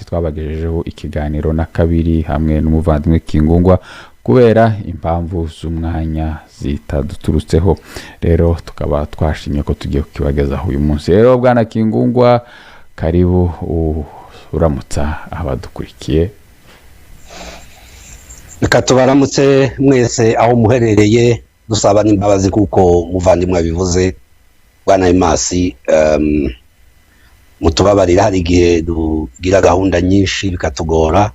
twabagejejeho ikiganiro na kabiri hamwe n'umuvandimwe Kingungwa kubera impamvu z'umwanya zitaduturutseho. Rero tukaba twashimye ko tugiye kukibagezaho uyu munsi. Rero bwana Kingungwa, karibu uramutsa abadukurikiye. Reka tubaramutse mwese aho muherereye, dusaba n'imbabazi kuko muvandimwe bivuze bwana Imasi, mutubabarira hari igihe dugira gahunda nyinshi bikatugora,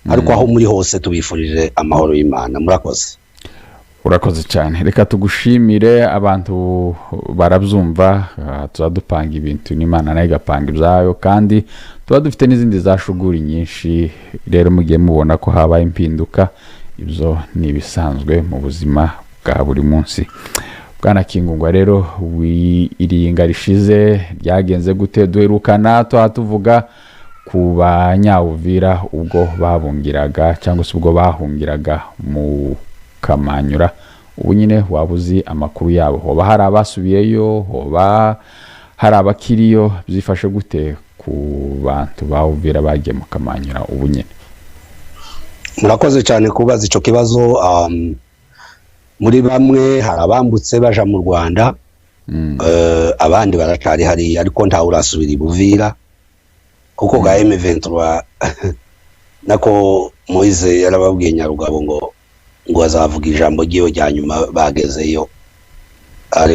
ariko aho muri hose tubifurije amahoro y'Imana. Murakoze. Urakoze cyane. Reka tugushimire, abantu barabyumva, tuzadupanga ibintu n'Imana nayo igapanga ibyayo, kandi tuba dufite n'izindi zashuguri nyinshi. Rero mugiye mubona ko habaye impinduka, ibyo ni ibisanzwe mu buzima bwa buri munsi. Bwana Kingungwa, rero iringa rishize ryagenze gute? Duherukana tuvuga ku banyawuvira ubwo babungiraga cyangwa se ubwo bahungiraga mu Kamanyura. Ubu nyine wabuzi amakuru yabo, hoba hari abasubiyeyo, hoba hari abakiriyo, byifashe gute ku bantu bawuvira bagiye mu Kamanyura ubu nyine? Murakoze cyane kubaza ico kibazo. Muri bamwe hari abambutse baja mu Rwanda, abandi baracari hari, ariko nta urasubira ibuvira kuko ga M23 nako Moise yarababwiye Nyarugabo ngo azavuga ijambo giyo rya nyuma bagezeyo.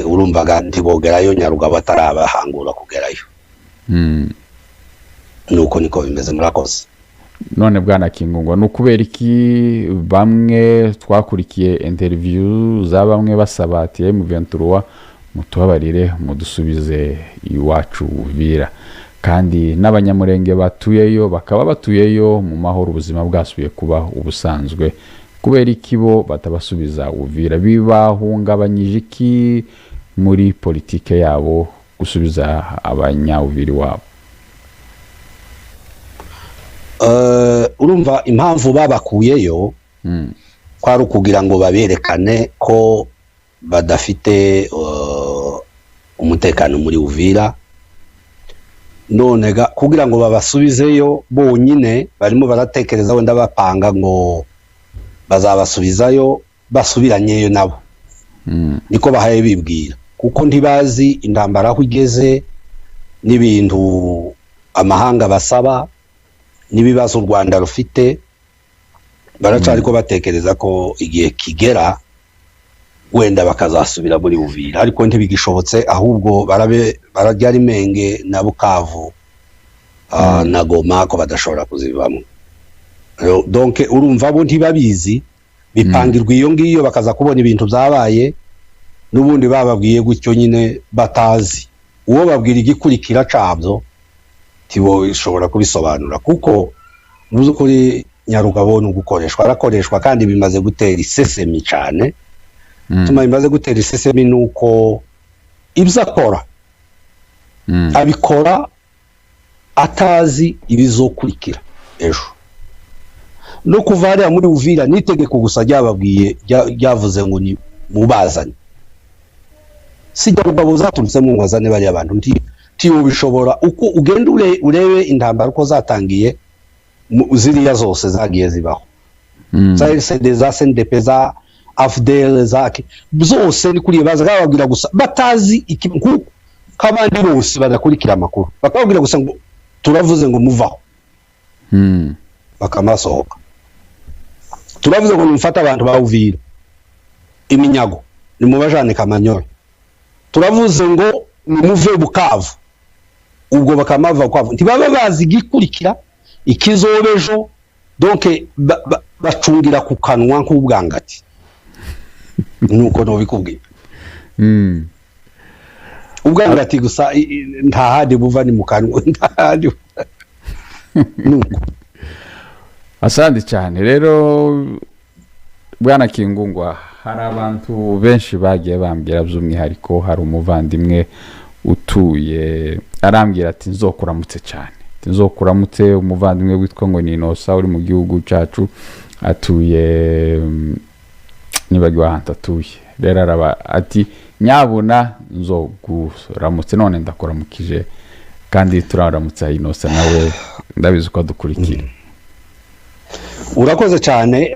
Urumvaga ntibogerayo Nyarugabo atarabahangura kugerayo. Nuko niko bimeze. Murakoze. None bwana Kingungwa, nukubera iki bamwe twakurikiye interview za bamwe basaba ati M23 mutubabarire mudusubize iwacu Uvira, kandi n'abanyamurenge batuyeyo bakaba batuyeyo mu mahoro, ubuzima bwasubiye kuba ubusanzwe, kubera iki bo batabasubiza Uvira? Bibahungabanyije iki muri politike yabo gusubiza abanyawuviri wabo? Urumva impamvu babakuyeyo kwari ukugira ngo baberekane ko badafite umutekano muri Uvira. None kugira ngo babasubizeyo bonyine barimo baratekereza wenda bapanga ngo bazabasubizayo basubiranyeyo nabo. Niko bahaye bibwira, kuko ntibazi intambara aho igeze n'ibintu amahanga basaba n'ibibazo u Rwanda rufite. Baracari ko batekereza ko igihe kigera wenda bakazasubira muri Uvira, ariko ntibigishobotse, ahubwo barajya Rimenge na Bukavu na Goma ko badashobora kuzibamo. Donc urumva bo ntibabizi, bipangirwa iyo ngiyo bakaza kubona ibintu byabaye n'ubundi bababwiye gutyo nyine batazi. Uwo babwira igikurikira cabyo tibo ishobora kubisobanura, kuko muzukuri Nyarugabo no gukoreshwa arakoreshwa, kandi bimaze gutera isesemi cyane. Tuma bimaze gutera isesemi nuko ibyo akora abikora atazi ibizokurikira ejo. No kuva muri Uvira nitegeko gusa ryababwiye ryavuze ngo ni mubazane, si Nyarugabo zaturutse mu ngwazane bari abantu tiyo bishobora. Uko ugenda urebe intambara uko zatangiye ziriya zose zagiye zibaho, za SNDP za AFDL zake zose ni kuri baza bababwira gusa batazi ikintu, kabandi bose badakurikira amakuru bakababwira gusa ngo turavuze ngo muvaho, bakamasohoka. Turavuze ngo mufata abantu ba Uvira iminyago ni mubajane Kamanyora, turavuze ngo muve Bukavu, ubwo bakamava Bukavu ntibaba bazi gikurikira ikizobejo. Donc bacungira ku kanwa nk'ubwangati. Nuko no bikubwira ubwangati gusa, nta handi buva ni mu kanwa, nta handi. Nuko asandi cyane. Rero bwana Kingungwa, hari abantu benshi bagiye bambwira by'umwihariko, hari umuvandimwe utuye arambwira ati nzokuramutse cyane, nzokuramutse. Umuvandimwe witwa ngo ni Inosa uri mu gihugu cyacu, atuye nibagiwe ahantu atuye. Rero araba ati nyabuna nzokuramutse, none ndakuramukije kandi turaramutsa Innocent nawe ndabizi ko dukurikira. Urakoze cyane,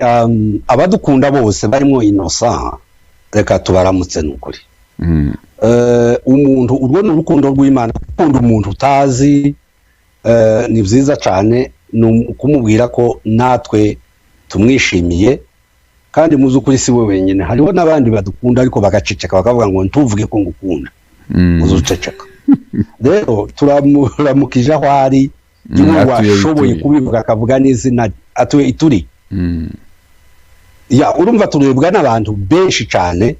abadukunda bose barimo Innocent reka tubaramutse n'ukuri. Umuntu urwo n'urukundo rw'Imana, ukunda umuntu utazi ni byiza cyane kumubwira ko natwe tumwishimiye, kandi muzi ukuri si we wenyine, hariho n'abandi badukunda ariko bagaceceka bakavuga ngo ntuvuge ko ngukunda, uzuceceka. Rero turamuramukije aho ari, y'uwo washoboye kubivuga akavuga n'izina atuye Ituri. Ya urumva turebwa n'abantu benshi cyane,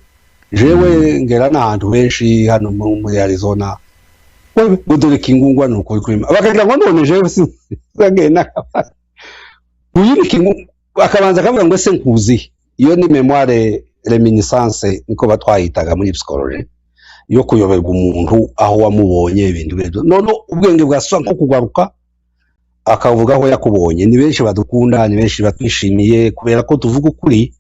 jewe ngera n'ahantu benshi hano muri Arizona, wewe dore Kingungwa nuko kuri bakagira ngo none jewe sinagenda uyiri Kingungwa akabanza akavuga ngo se nkuzi. Iyo ni memoire reminiscence niko batwayitaga muri psychology, yo kuyoberwa umuntu aho wamubonye ibintu biredo none ubwenge bwaswa nko kugaruka akavuga aho yakubonye. Ni benshi badukunda, ni benshi batwishimiye kubera ko tuvuga ukuri,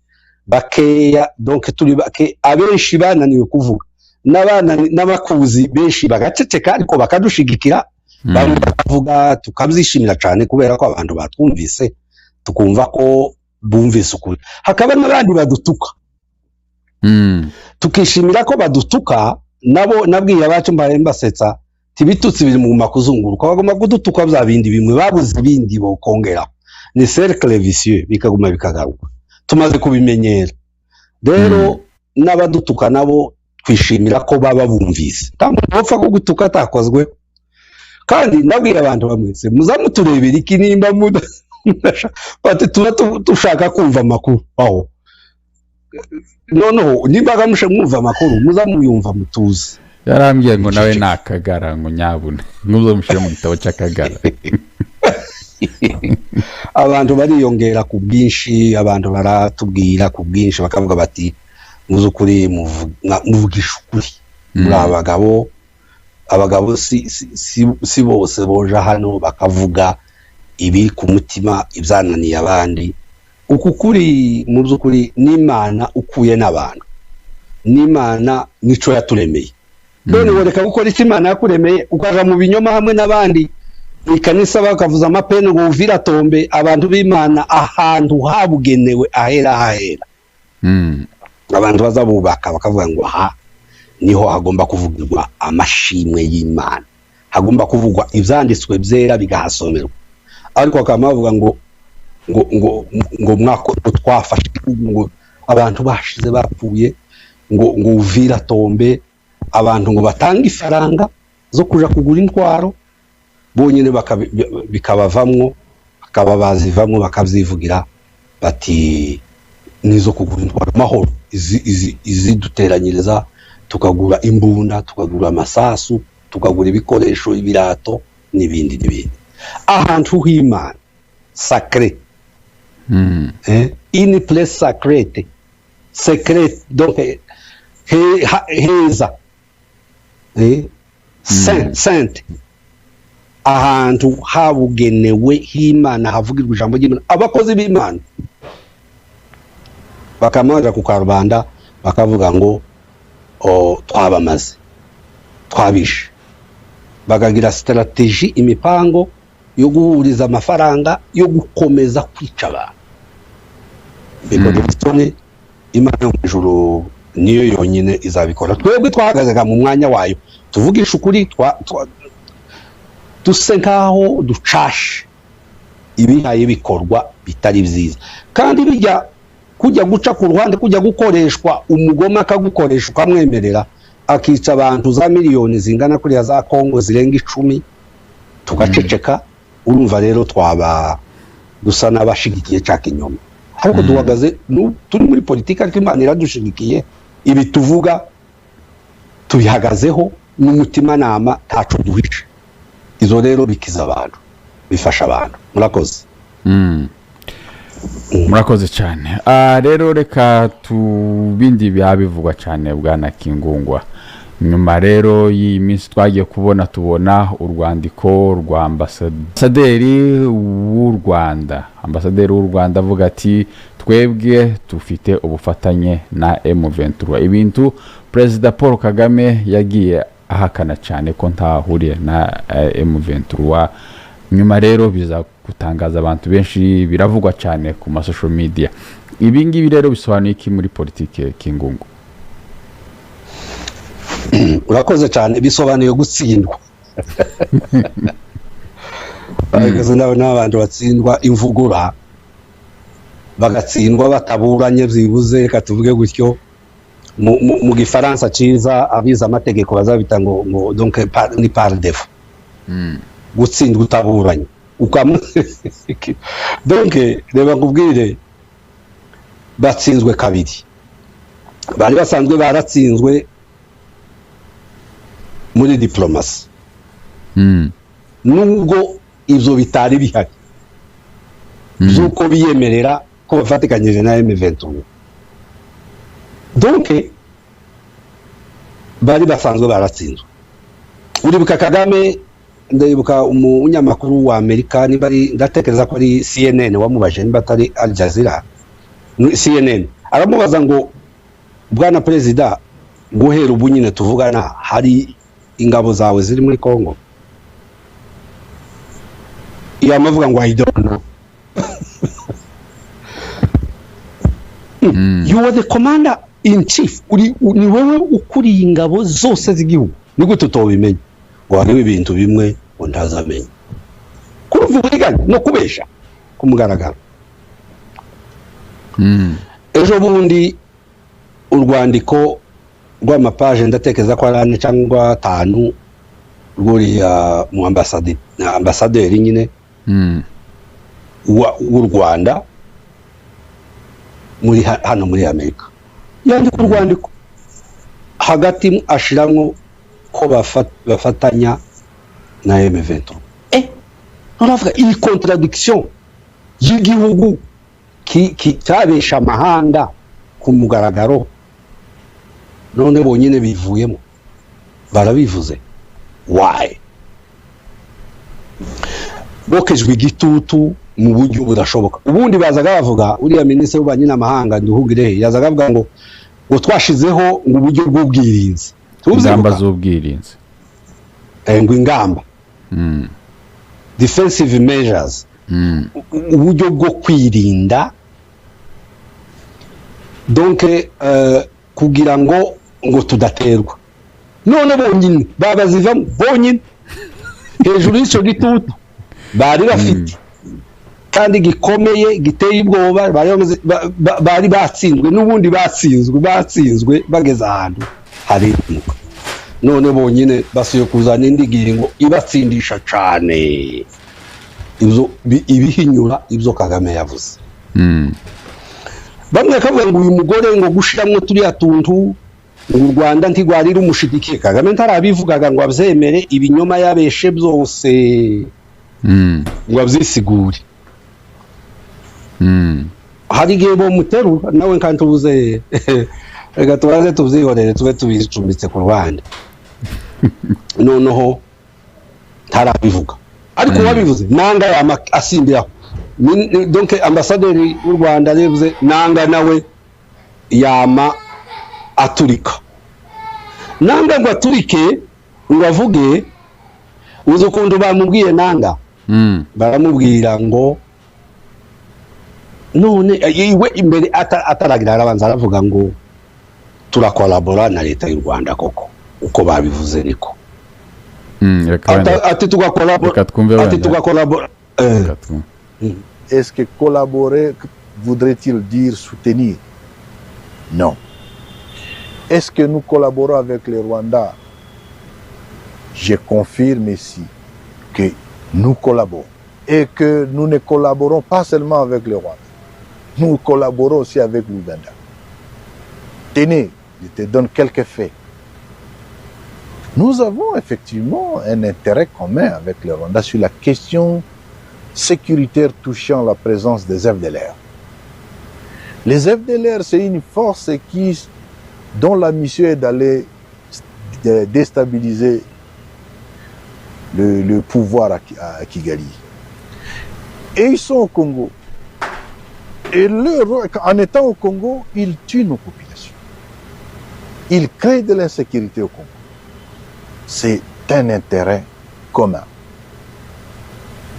bakeya donc turi bake, abenshi bananiwe kuvuga, n'abana n'abakuzi benshi bagaceceka ariko bakadushigikira, bavuga tukabyishimira cyane kubera ko abantu batwumvise tukumva ko bumvise ukuri. Hakaba n'abandi badutuka, tukishimira ko badutuka nabo. Nabwiye abacu mbasetsa tibitutsi biri mu makuzunguruka, bagomba kudutuka bya bindi bimwe babuze ibindi bokongera, ni cercle vicieux, bikaguma bikagaruka. Tumaze kubimenyera rero, n'abadutuka nabo twishimira ko baba bumvise, kandi bapfa ko gutuka atakozwe. Kandi nabwiye abantu bamwese muzamuturebera iki nimba bati tuba dushaka kumva amakuru aho, noneho nimba mushe mwumva amakuru muzamuyumva mutuze. Yarambwiye ngo nawe nakagara ngo nyabune nuzo mushire mu gitabo cy'akagara. Abantu bariyongera ku bwinshi, abantu baratubwira ku bwinshi bakavuga bati muzukuri muvugisha ukuri. Muri abagabo si bose boja hano bakavuga ibi ku mutima ibyananiye abandi. Uku kuri mu by'ukuri n'Imana ukuye n'abantu, n'Imana nico yaturemeye. None woreka gukora icyo Imana yakuremeye ukaja mu binyoma hamwe n'abandi, ikanisa bakavuza amapene ngo uvira tombe abantu b'Imana ahantu habugenewe ahera. Abantu bazabubaka bakavuga ngo aha niho hagomba kuvugirwa amashimwe y'Imana, hagomba kuvugwa ibyanditswe byera bigahasomerwa. Ariko akamavuga ngo mwako twafashe ngo abantu bashize bapfuye, ngo uvira tombe abantu ngo batanga ifaranga zo kuja kugura intwaro bonyine bikabavamwo, bakaba bazivamwo bakavyivugira bati nizo kugura intwaro mahoro, izi duteranyiriza tukagura imbunda, tukagura amasasu, tukagura ibikoresho, ibirato n'ibindi. Ahantu h'Imana sacré, une place sacrée, secrète, donc heza, sainte, ahantu habugenewe h'Imana havugirwa ijambo ry'Imana. Abakozi b'Imana bakamaja ku karubanda bakavuga ngo twabamaze, twabishe, bakagira strategy, imipango yo guhuriza amafaranga yo gukomeza kwica abantu. Bikoze Imana yo mu ijuru niyo yonyine izabikora. Twebwe twahagazaga mu mwanya wayo tuvugisha ukuri, duse nkaho ducashe ibihaye bikorwa bitari byiza, kandi bijya kujya guca ku ruhande, kujya gukoreshwa umugoma akagukoresha ukamwemerera akica abantu za miliyoni zingana kuriya za Kongo zirenga 10 tugaceceka. Urumva rero twaba dusa n'abashigikiye cya kinyoma, ariko duhagaze turi muri politika ariko Imana iradushigikiye. Ibi tuvuga tubihagazeho n'umutima nama taco duhice. Izo rero bikiza abantu, bifasha abantu. Murakoze. Murakoze cyane. Rero reka tubindi byabivugwa cyane bwana Kingungwa. Nyuma rero iyi minsi twagiye tubona urwandiko rwa ambasaderi w'u Rwanda avuga ati twebwe tufite ubufatanye na M23. Ibintu President Paul Kagame yagiye ahakana cyane ko ntahuriye na M23. Nyuma rero biza gutangaza abantu benshi, biravugwa cyane ku social media. Ibi ngibi rero bisobanuye iki muri politike Kingungu? Urakoze cyane, bisobanuye gutsindwa. Bagaze n'abantu batsindwa imvugura, bagatsindwa bataburanye byibuze, reka tuvuge gutyo mu gifaransa ciza abiza amategeko bazabita ngo donc ni par défaut. Gutsindwa utaburanye donc reba nkubwire, batsinzwe kabiri. Bari basanzwe baratsinzwe muri diplomasi, nubwo ivyo bitari bihari zuko biyemerera ko bafatikanyije na M23. Donc bari basanzwe baratsinzwe. Uribuka Kagame, ndayibuka umunyamakuru wa Amerika, ndatekereza ko ari CNN wamubaje, niba atari Al Jazeera, CNN, aramubaza ngo bwana perezida, guhera ubu nyine tuvugana hari ingabo zawe ziri muri Congo? Yamavuga ngo I don't know. You are the commander in chief, ni wewe ukuriye ingabo zose z'igihugu, ni gute utobimenya? Ngo hariho ibintu bimwe ngo ntazamenya. Kuvuga no kubesha kumugaragara. Ejo bundi urwandiko rw'amapaje ndatekereza ko ari 4 cyangwa 5 rwuriya mu ambasaderi nyine w'u Rwanda muri hano muri Amerika, yandika urwandiko hagati ashiramwo ko bafatanya na M23. Uravuga iyi contradiction y'igihugu cyabesha amahanga ku mugaragaro, none bonyine bivuyemo barabivuze. Why? Bokejwe igitutu mu buryo budashoboka. Ubundi bazaga bavuga, uriya minisitiri w'ububanyi n'amahanga Nduhungirehe yazaga avuga ngo twashizeho mu buryo bw'ubwirinzi, ingamba z'ubwirinzi, ngo ingamba defensive measures, uburyo bwo kwirinda, donc kugira ngo tudaterwa. None bonyine babazivamo bonyine hejuru y'icyo gitutu bari bafite kandi gikomeye giteye ubwoba, bari batsinzwe, n'ubundi batsinzwe bageze ahantu hari imuka. None bonyine basuye kuzana indi giringo ibatsindisha cyane, ibyo ibihinyura ibyo Kagame yavuze. Bamwe kavuga ngo uyu mugore ngo gushiramwe turiya tuntu u Rwanda ntigwarira umushidikiye. Kagame ntarabivugaga ngo abyemere, ibinyoma yabeshe byose ngo abyisigure. Hari igihe bomuterura nawe nkantubuze, reka tubaze tubyihorere tube tubicumbitse ku ruhande. Noneho ntarabivuga, ariko wabivuze nanga asimbiraho. Donc ambasaderi w'u Rwanda yavuze nanga nawe yama aturika. Nanga ngo aturike ngo avuge, uzi ukuntu bamubwiye nanga, baramubwira ngo none iwe imbere ataragira arabanza aravuga ngo turakolabora na leta y'u Rwanda koko, uko babivuze niko. Ati tugakolabora. Est-ce que collaborer voudrait-il dire soutenir? Non. Est-ce que nous collaborons avec les Rwandais? Je confirme ici que nous collaborons et que nous ne collaborons pas seulement avec les Rwandais. Nous collaborons aussi avec l'Ouganda. Tenez, je te donne quelques faits. Nous avons effectivement un intérêt commun avec les Rwandais sur la question sécuritaire touchant la présence des FDLR. Les FDLR, c'est une force dont la mission est d'aller déstabiliser le pouvoir à Kigali. Et ils sont au Congo. Et en étant au Congo, ils tuent nos populations. Ils créent de l'insécurité au Congo. c'est un intérêt commun.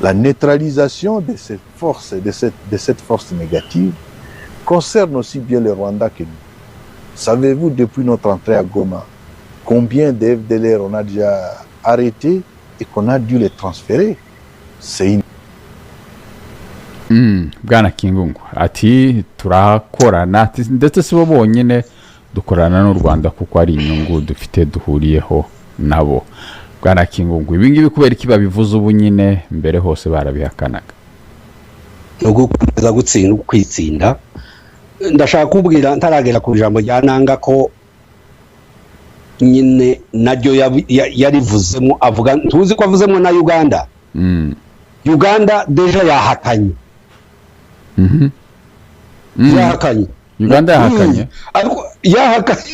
La neutralisation de cette force, de cette force négative, concerne aussi bien le Rwanda que nous. Savez-vous, depuis notre entrée à Goma, combien de FDLR on a déjà arrêté et qu'on a dû les transférer? C'est une... Bwana Kingungu ati turakorana ndetse si bo bonyine dukorana n'u Rwanda kuko ari inyungu dufite duhuriyeho nabo. Bwana Kingungu ibi ngibi kubera iki babivuze ubu nyine mbere hose barabihakanaga? no gukomeza gutsinda kwitsinda. Ndashaka kubwira ntaragera ku ijambo rya nanga ko nyine naryo yarivuzemo, avuga tuzi ko avuzemo na Uganda. Uganda deja yahakanye. Yahakanye. Uganda yahakanye. Ariko yahakanye.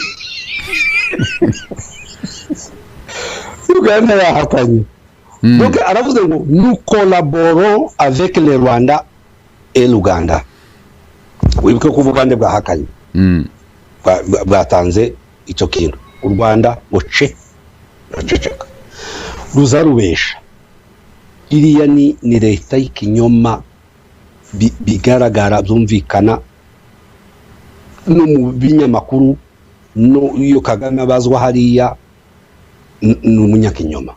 Uganda yahakanye. Donc aravuze ngo nous collaborons avec le Rwanda et l'Uganda. Wibuke ko Uganda bwahakanye. Bwatanze icyo kintu. U Rwanda goce raceceka. Ruzarubesha. Iriya ni leta y'ikinyoma bigaragara byumvikana no mu binyamakuru, no iyo Kagame abazwa hariya n'umunyakinyoma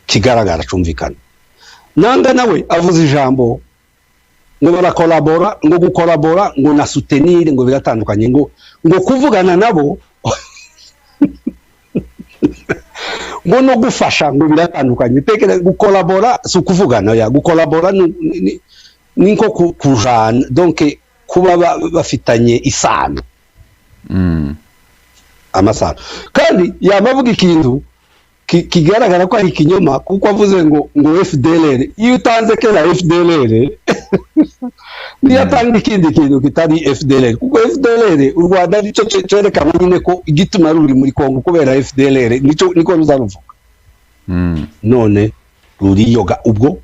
kigaragara cyumvikana. Nanga nawe avuze ijambo ngo barakolabora, ngo gukolabora, ngo na soutenir, ngo biratandukanye, ngo kuvugana nabo ngo no gufasha, ngo biratandukanye. Tekere gukolabora si ukuvugana, ya gukolabora ni nko kujana, donc kuba bafitanye isano, amasano. Kandi yamavuga ikintu kigaragara ko ari ikinyoma, kuko avuze ngo FDLR. Iyo utanze kera FDLR ni atanga ikindi kintu kitari FDLR, kuko FDLR u Rwanda nicyo cyerekana nyine ko igituma ruri muri Kongo kubera FDLR, niko ruzaruvuga. None ruriyoga ubwo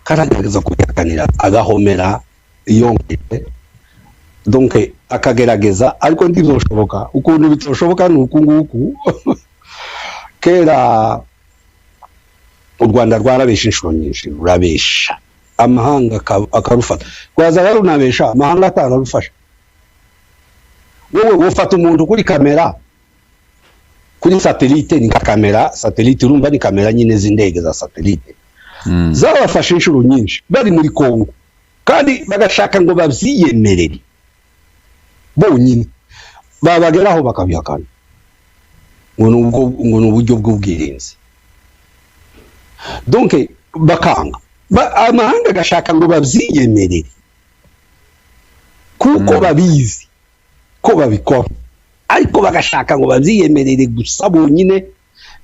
karagerageza kuyakanira agahomera yongeye, donc akagerageza, ariko ntibizoshoboka. Ukuntu bitoshoboka ni uku nguku. Kera u Rwanda rwarabesha inshuro nyinshi, rurabesha amahanga akarufata, rwaza barunabesha amahanga atararufasha. Wowe ufata umuntu kuri kamera, kuri satellite, ni kamera satellite, urumva ni kamera nyine z'indege za satellite. Zabafashe inshuro nyinshi bari muri Kongo, kandi bagashaka ngo babyiyemerere bonyine, babageraho bakabihakana ngo n'uburyo bw'ubwirinzi. Donc bakanga amahanga agashaka ngo babyiyemerere kuko babizi ko babikora, ariko bagashaka ngo babyiyemerere gusa bonyine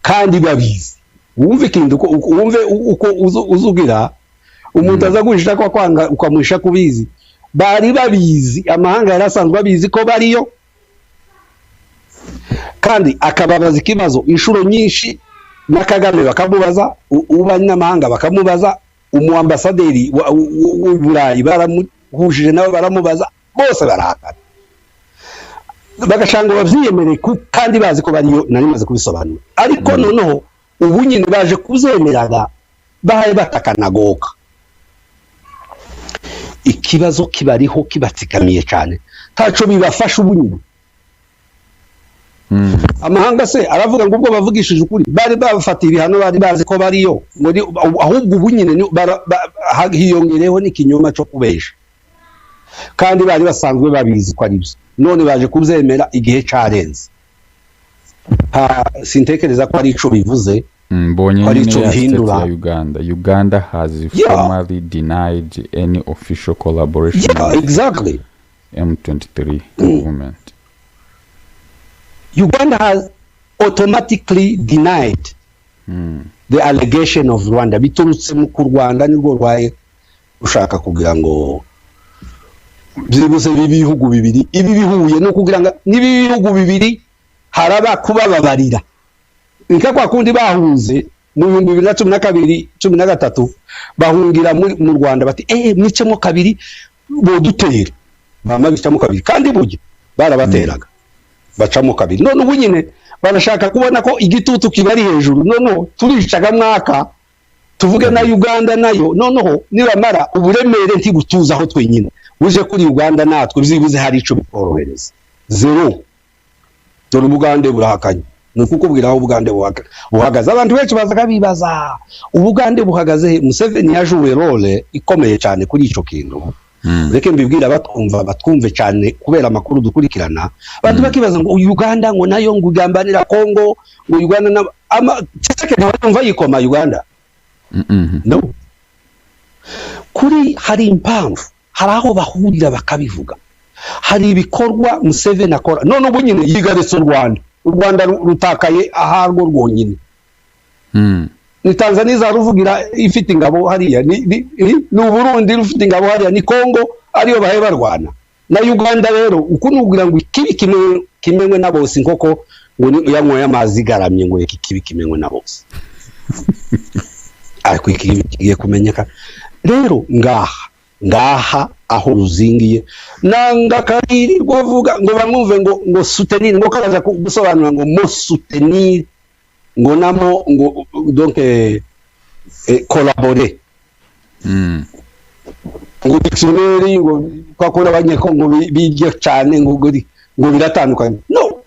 kandi babizi. Wumve ikintu wumve uko uzugira umuntu azagurisha kwa kwanga ukamuhisha kubizi. Bari babizi, amahanga yarasanzwe babizi ko bariyo, kandi akababaza ikibazo inshuro nyinshi, na Kagame bakamubaza, ubanyamahanga bakamubaza, umuambasaderi w'u Burayi baramuhujije nawe baramubaza, bose barahakana. Bagashanga babyiyemereye kandi bazi ko bariyo, nari maze kubisobanura. Ariko noneho ubu nyine baje kuzemeraga, bahaye batakanagoka. Ikibazo kibariho kibatsikamiye cyane, taco bibafasha ubu nyine. Amahanga se aravuga ngo ubwo bavugishije ukuri, bari bafatiye ibihano, bari bazi ko bariyo, ahubwo ubu nyine hiyongereho n'ikinyoma cyo kubesha, kandi bari basanzwe babizi ko ari byo. None baje kubyemera igihe cyarenze. Sintekereza ko ari ico bivuze. Mbonye ya Uganda has formally denied any official collaboration with exactly M23 movement. Uganda has automatically denied the allegation of Rwanda. Biturutse mu Rwanda nirwo rwaye ushaka kugira ngo byibuse bibihugu bibiri ibi bihuye no kugira ngo nibi bihugu bibiri haraba kubababarira. Nika kwa kundi bahunze mu 2012 13 bahungira mu Rwanda bati mwicemo kabiri bo dutera, bama bicamo kabiri, kandi buryo barabateraga bacamo kabiri. None ubu nyine barashaka kubona ko igitutu kibari hejuru noneho turicaga mwaka tuvuge na Uganda nayo noneho nibamara uburemere ntigutuzaho twenyine uje kuri Uganda natwe bizibuze hari ico bikorohereza zero dore ubugande burahakanye nuko kubwira aho ubugande buhagaze abantu benshi bazaga bibaza ubugande buhagaze Museveni yajuwe role ikomeye cyane kuri ico kintu reke mbibwira batwumve cyane kubera amakuru dukurikirana abantu bakibaza ngo Uganda ngo nayo ngo ugambanira Kongo ngo Uganda na cyeke ntabwo yikoma Uganda no kuri hari impamvu hari aho bahurira bakabivuga hari ibikorwa Museveni akora none ubu nyine yigaretse u Rwanda rutakaye aharwo rwonyine ni Tanzania zaruvugira ifite ingabo hariya ni Burundi rufite ingabo hariya ni Kongo ariyo bahe barwana na Uganda rero uko nugira ngo ikibi kimenywe na bose nkoko ngo yanyoye amazi garamye ngo ikibi kimenywe na bose ariko ikibi kigiye kumenyeka rero ngaha aho ruzingiye nanga kariri rwovuga ngo bamwumve ngo soutenir ngo karaza gusobanura ngo mo soutenir ngo namo ngo donc collaborer ngo dictionnaire ngo kwakora abanyeko ngo bijye cyane ngo biratandukanye no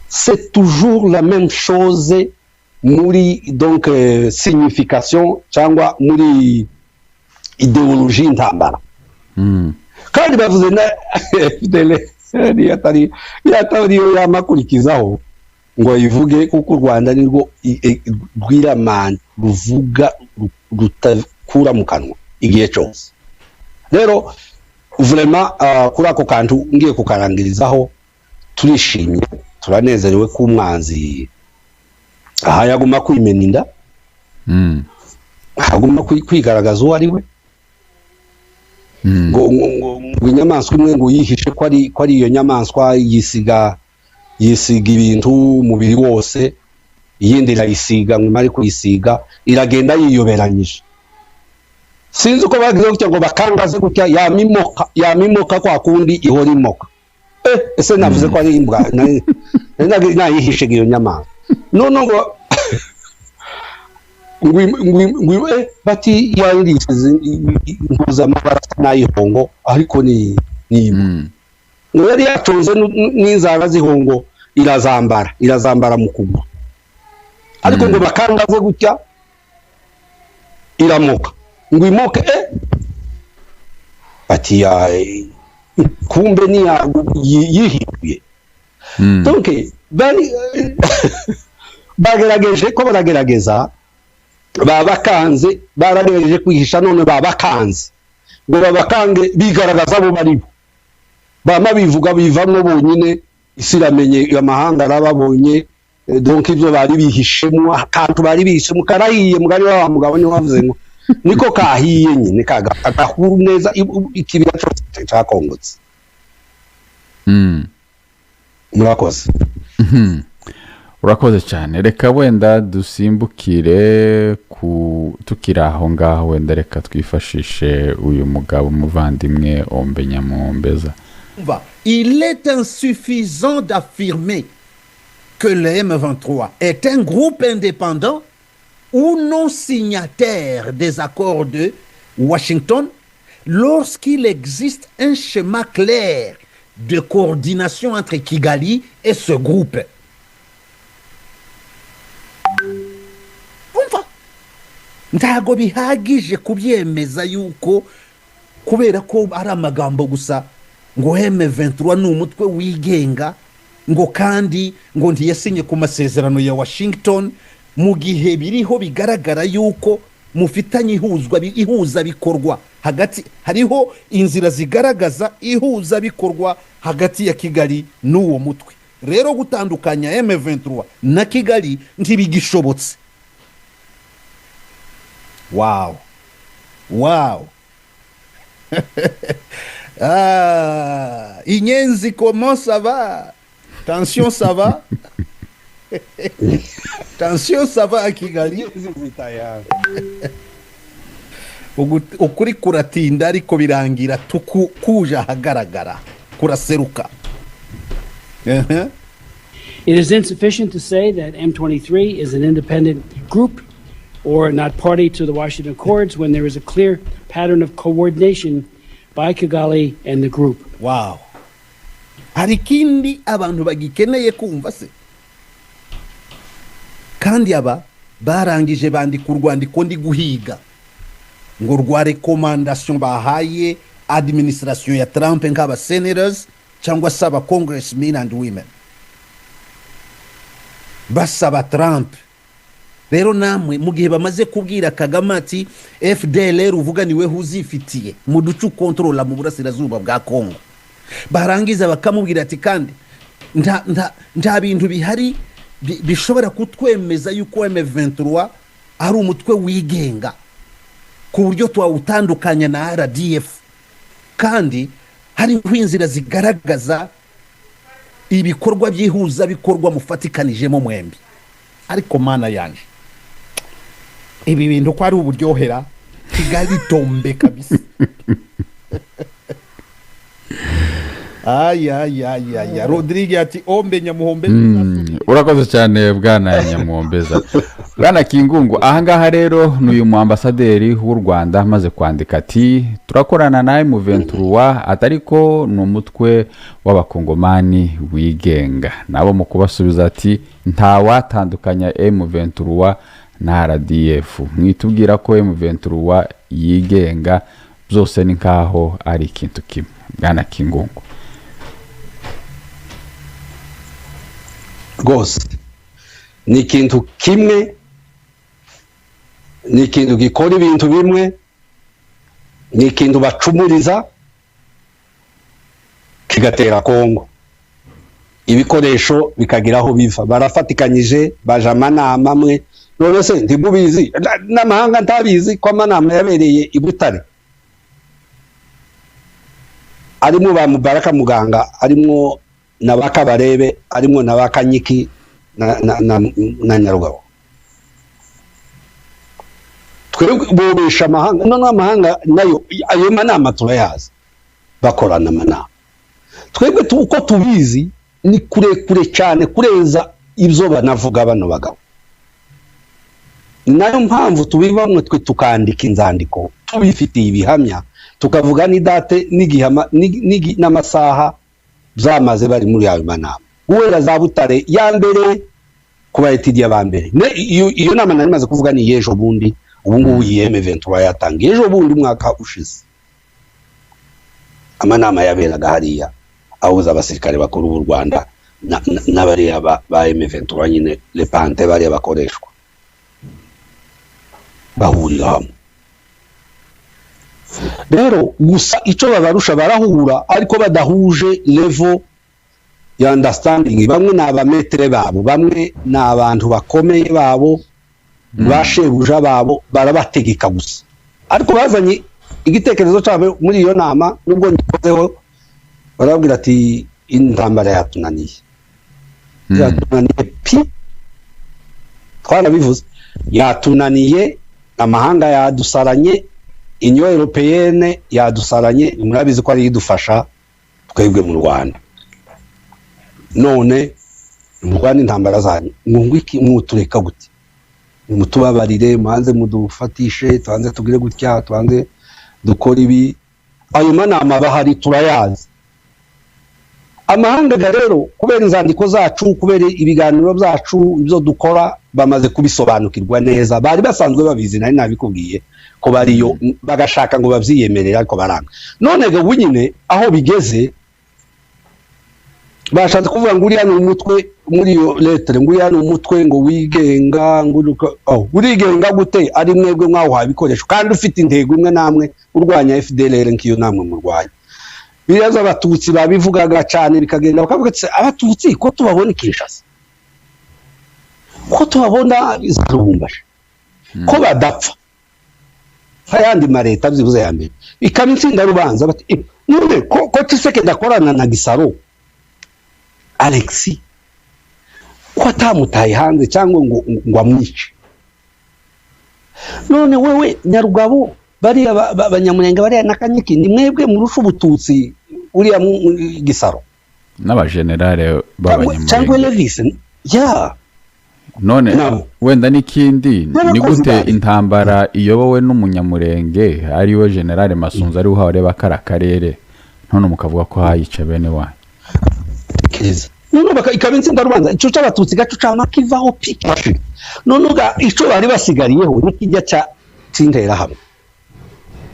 c'est toujours la même chose muri donc signification cyangwa muri idéologie intambara kandi bavuze na FDL yatari yamakurikizaho ngo yivuge kuko u Rwanda nirwo rwiramana ruvuga rutakura mu kanwa igihe cyose rero vraiment kuri ako kantu ngiye kukarangirizaho turishimye turanezerewe ku mwanzi aha yaguma kwimena inda aguma kwigaragaza uwo ari we ngo inyamaswa imwe ngo yihishe ko ari iyo nyamaswa yisiga ibintu umubiri wose iyindi irayisiga ngo imare kuyisiga iragenda yiyoberanyije sinzi uko bagize gutya ngo bakangaze gutya yamimoka kwa kundi ihora imoka ese navuze ko ari imbwa nayihishe iyo nyamaswa none ngo bati yarisize impuza amabara n'ayihongo ariko ni ngo yari yaconze n'inzara zihongo irazambara mu kuguru ariko ngo bakangaze gutya iramoka ngo imoke bati kumbe ni yihibuye donc baragerageza babakanze baragerageje kwihisha none babakanze ngo babakange bigaragaza abo baribo bama bivuga bivamwe bonyine isiramenye amahanga arababonye donc ibyo bari bihishemo akantu bari bihishemo karahiye mugari wa mugabo ni wavuze ngo niko kahiye nyine kagahuru neza ikibira cyose cyakongotse murakoze urakoze cyane reka wenda dusimbukire tukiri aho ngaho wenda reka twifashishe uyu mugabo umuvandimwe Ombe Nyamuhombeza. Il est insuffisant d'affirmer que le M23 est un groupe indépendant ou non signataire des accords de Washington lorsqu'il existe un schéma clair de coordination entre Kigali et ce groupe. Ntago bihagije kubyemeza yuko kubera ko ari amagambo gusa ngo M23 ni umutwe wigenga ngo kandi ngo ntiyasinye ku masezerano ya Washington mu gihe biriho bigaragara yuko mufitanye ihuza bikorwa hagati hariho inzira zigaragaza ihuza bikorwa hagati ya Kigali n'uwo mutwe rero gutandukanya M23 na Kigali ntibigishobotse. Wow. Inyenzi, comment ça va? Tension, ça va? Tension, ça va à Kigali? Ukuri kuratinda ariko birangira kuja hagaragara kuraseruka. It is insufficient to say that M23 is an independent group or not party to the Washington Accords when there is a clear pattern of coordination by Kigali and the group. Wow. Hari ikindi abantu bagikeneye kumva se, kandi aba barangije bandika urwandiko ndi guhiga ngo rwa recommandation bahaye administration ya Trump nk'aba senators cyangwa se aba congressmen and women basaba Trump. Rero namwe mu gihe bamaze kubwira Kagame ati FDLR uvuga niwe huzifitiye mu ducu controla mu burasirazuba bwa Kongo, barangiza bakamubwira ati kandi nta bintu bihari bishobora kutwemeza yuko M23 ari umutwe wigenga ku buryo twawutandukanya na RDF, kandi hariho inzira zigaragaza ibikorwa byihuza bikorwa mufatikanijemo mwembi. Ariko mana yanje ibi bintu ko ari uburyohera Kigali tombe kabisa. Aya Rodrigue ati ombe nyamuhombeza. Urakoze cyane bwana nyamuhombeza. Bwana Kingungu, ahangaha rero n'uyu mu ambasaderi w'u Rwanda maze kwandika ati turakorana na M23 atariko n'umutwe w'abakongomani wigenga. Nabo mu kubasubiza ati nta watandukanya M23 na RDF. Mwitubwira ko M23 yigenga byose ni nkaho ari ikintu kimwe. Bwana Kingungu. Rwose ni ikintu kimwe, ni ikintu gikora ibintu bimwe, ni ikintu bacumuriza kigatera Kongo, ibikoresho bikagira aho biva. Barafatikanyije baje amanama amwe, none se ntimubizi n'amahanga ntabizi ko amanama yabereye i Butare arimo ba Mubaraka Muganga, arimo na Bakabarebe, arimo na Bakanyiki na Nyarugabo. Twebwe bobesha amahanga, none amahanga nayo ayo manama turayazi bakorana amanama. Twebwe uko tubizi ni kure cyane kurenza ibyo banavuga bano bagabo. Nayo mpamvu tubivamwe twe tukandika inzandiko tubifitiye ibihamya, tukavuga ni date n'igihama n'amasaha zamaze bari muri ayo manama. Uwera za Butare ya mbere kuba etidiya ba mbere, iyo nama nari maze kuvuga ni yejo bundi, ubu ngubu M23 yatangiye ejo bundi umwaka ushize. Amanama yaberaga hariya ahuza abasirikare bakuru b'u Rwanda n'abariya ba M23 nyine lepante bariya bakoreshwa bahurira hamwe. Rero gusa icyo babarusha barahura ariko badahuje level ya understanding. Bamwe ni abametere babo, bamwe ni abantu bakomeye babo, bashebuja babo, barabategeka gusa. Ariko bazanye igitekerezo cyabo muri iyo nama, nubwo nikozeho barabwira ati intambara yatunaniye. Yatunaniye pi, twarabivuze, yatunaniye, amahanga yadusaranye, Union Européenne yadusaranye, murabizi ko ari idufasha twebwe mu Rwanda. None mu Rwanda intambara zanyu mwungwiki mutureka gute? Mutubabarire, manze mudufatishe, twanze tugire gutya, twanze dukora ibi. Ayo manama bahari turayazi. Amahanga rero kubera inzandiko zacu, kubera ibiganiro byacu, ibyo dukora bamaze kubisobanukirwa neza. Bari basanzwe babizi, nari nabikubwiye ko bariyo bagashaka ngo babyiyemerera ariko baranga. None go nyine aho bigeze bashatse kuvuga ngo uriya ni umutwe muri iyo lettre, ngo uriya ni umutwe ngo wigenga, ngo urigenga gute ari mwebwe mwaho habikoresho kandi ufite intego imwe namwe urwanya FDLR nkiyo namwe mu Rwanda. Biraza abatutsi babivugaga cyane bikagenda bakavuga ati abatutsi ko tubabona Kinshasa, ko tubabona izarubumbaje, ko badapfa hayandi mareta byibuze ya mbere ikamitsinda rubanza bati none ko Tshisekedi ndakorana na Gisaro Alexis ko atamutaye hanze cyangwa ngo amwice. None wewe Nyarugabo bari abanyamurenge bari nakanyiki ni mwebwe murusha ubututsi uriya Gisaro. n'abajenerale cyangwa b'abanyamulenge Levis ya none Nabo. wenda n'ikindi N'abakozi ni gute ba leta. intambara iyobowe n'umunyamurenge ariwe generale Masunzu ariwe uhareba kara karere none mukavuga ko hayica bene wanyu kiriza none ikaba intsinda rubanza ico c'abatutsi gaco cama kivaho piki none uga ico bari basigariyeho nikijya ca tindera hamwe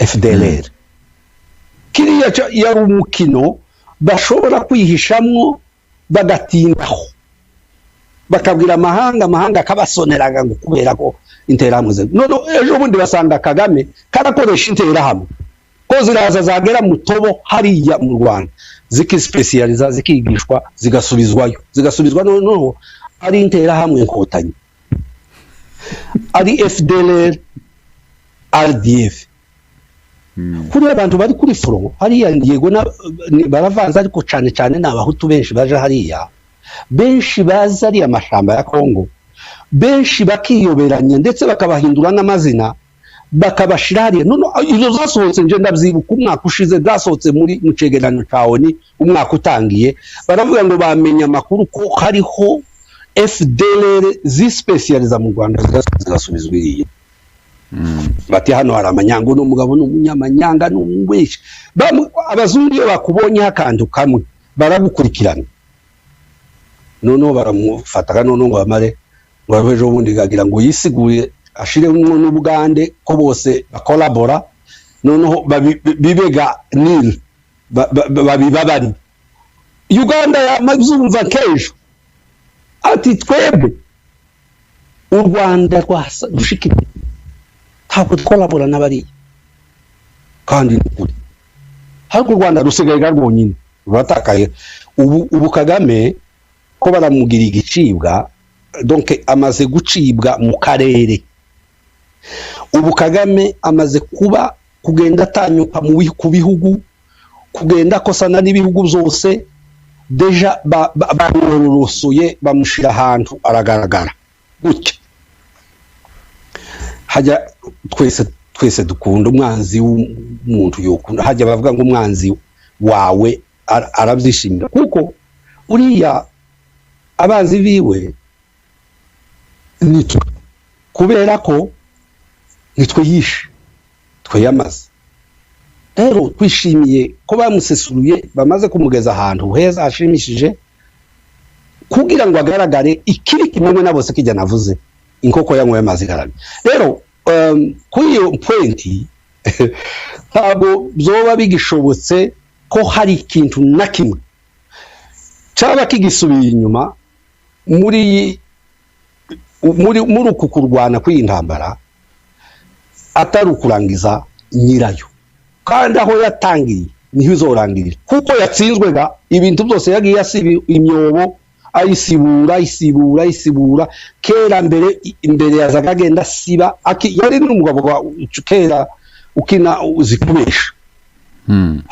FDLR kiriya yari umukino bashobora kwihishamwo bagatindaho bakabwira amahanga akabasoneraga ngo kubera ko interahamwe none ejo bundi basanga Kagame karakoresha interahamwe ko ziraza zagera mu tobo hariya mu Rwanda zikispecializa zikigishwa zigasubizwa noneho ari interahamwe nkotanyi ari FDLR RDF kuri abantu bari kuri front hariya yego baravanze ariko cyane n'abahutu benshi baje hariya benshi baza ari amashamba ya Kongo benshi bakiyoberanya ndetse bakabahindura n'amazina bakabashira hariya none izo zasohotse nje ndabyibuka umwaka ushize zasohotse muri mucegeranyo cawoni umwaka utangiye baravuga ngo bamenya amakuru ko hariho FDLR zispecializa mu Rwanda zigasubizwa iriya bati hano hari amanyango n'umugabo n'umunyamanyanga n'umweshi abazungu iyo bakubonye akantu kamwe baragukurikirana noneho baramufataga noneho ngo bamare ngo ejo bundi gagira ngo yisigure ashire n'Ubugande ko bose bakolabora noneho bibega nil babibabari Uganda yamazumva kejo ati twebwe u Rwanda rwasa dushikira ntabwo twolabora n'abari kandi n'ukuri ariko u Rwanda rusigaye rwonyine ruratakaye ubu Kagame ko baramugira igicibwa donc amaze gucibwa mu karere ubu Kagame amaze kugenda atanyuka ku bihugu kugenda kosana n'ibihugu byose deja bamworosoye bamushira ahantu aragaragara gutya hajya twese dukunda umwanzi w'umuntu yokunda hajya bavuga ngo umwanzi wawe arabyishimira kuko uriya abazi biwe nitwe kubera ko nitwe yishe twe yamaze rero twishimiye ko bamusesuruye bamaze kumugeza ahantu heza hashimishije kugira ngo agaragare ikiri kimwe na bose kijya navuze inkoko yanyweye amazi garame rero kuri iyo pointi ntabwo byoba bigishobotse ko hari ikintu na kimwe cyaba kigisubiye inyuma muri uku kurwana kw'intambara atari ukurangiza nyirayo kandi aho yatangiye niho izorangirira kuko yatsinzwega ibintu byose yagiye asiba imyobo ayisibura kera imbere yazaga agenda siba yari n'umugabo kera ukina zikubesha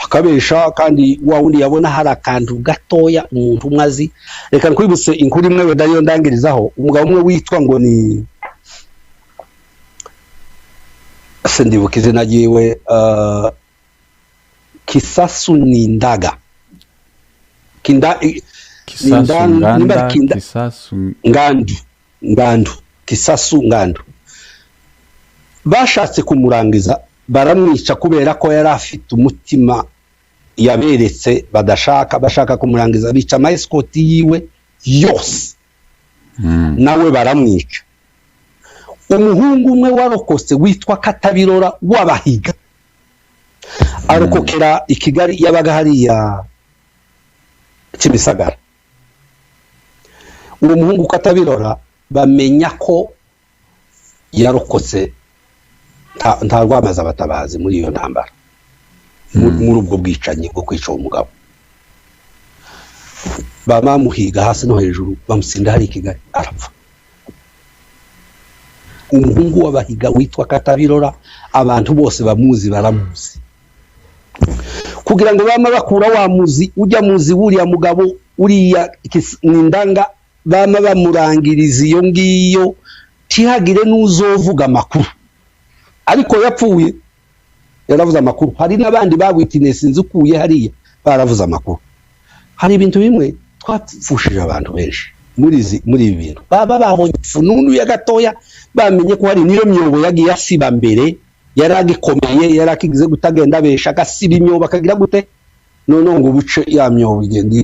akabesha kandi wa wundi yabona hari akantu gatoya umuntu umwazi reka nkwibutse inkuru imwe wenda ariyo ndangirizaho umugabo umwe witwa ngo ni sendibuka izina ryiwe Kisasu Nindaga Kisasu Ngandu bashatse kumurangiza baramwica kubera ko yari afite umutima yaberetse bashaka kumurangiza bica amaescort yiwe yose nawe baramwica umuhungu umwe warokose witwa Katabirora w'Abahiga arokokera i Kigali yabaga hariya Kimisagara uwo muhungu Katabirora bamenya ko yarokotse nta rwamaze abatabazi muri iyo ntambara muri ubwo bwicanyi bwo kwica umugabo bamuhiga hasi no hejuru bamusinda hari i Kigali arapfa umuhungu w'Abahiga witwa Katabirora abantu bose bamuzi baramuzi kugira ngo bama bakura wa muzi ujya muzi buriya mugabo uriya Nindanga bama bamurangiriza iyo ngiyo tihagire n'uzovuga amakuru ariko yapfuye yaravuze amakuru hari n'abandi babwitinesi nzukuye hariya baravuze amakuru hari ibintu bimwe twapfushije abantu benshi muri ibi bintu baba babonye fununu ya gatoya bamenye ko hari niyo myobo yagiye asiba mbere yaragikomeye yarakigize gutagenda besha agasiba imyobo akagira gute none ngo buce ya myobo igenda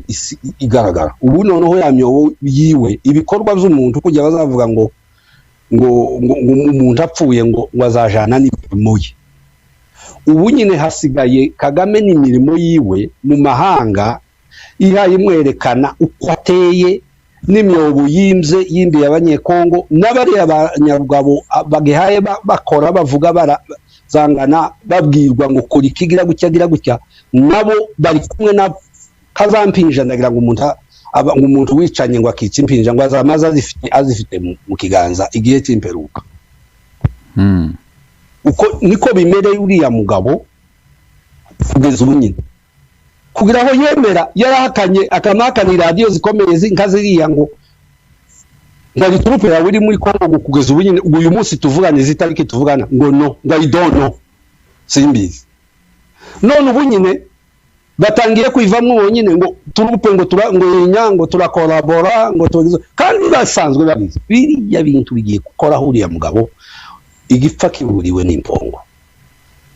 igaragara ubu noneho ya myobo yiwe ibikorwa by'umuntu kujya bazavuga ngo umuntu apfuye ngo azajana n'imirimo ye ubu nyine hasigaye Kagame n'imirimo yiwe mu mahanga ihaye imwerekana uko ateye n'imyobo yimze yimbiye abanyekongo n'abari abanyarugabo bagihaye bakora bavuga barazangana babwirwa ngo kora ikigira gutya nabo bari kumwe na kazampinja ndagira ngo umuntu wicanye ngo akica impinja ngo azamaze azifite mu kiganza igihe cy'imperuka uko niko bimereye uriya mugabo kugeza ubu nyine kugira aho yemera yarahakanye akamakana radio zikomeye ziriya ngo ngari turupe yawe iri muri Kongo kugeza ubu nyine uyu munsi tuvugane zitariki tuvugana ngo no ngo I don't know simbizi none ubu nyine batangiye kwivamwe wonyine ngo turupe ngo inyango turakorabora ngo tugize kandi basanzwe babizi biriya bintu bigiye gukora huriya mugabo igipfa kiburiwe n'impongo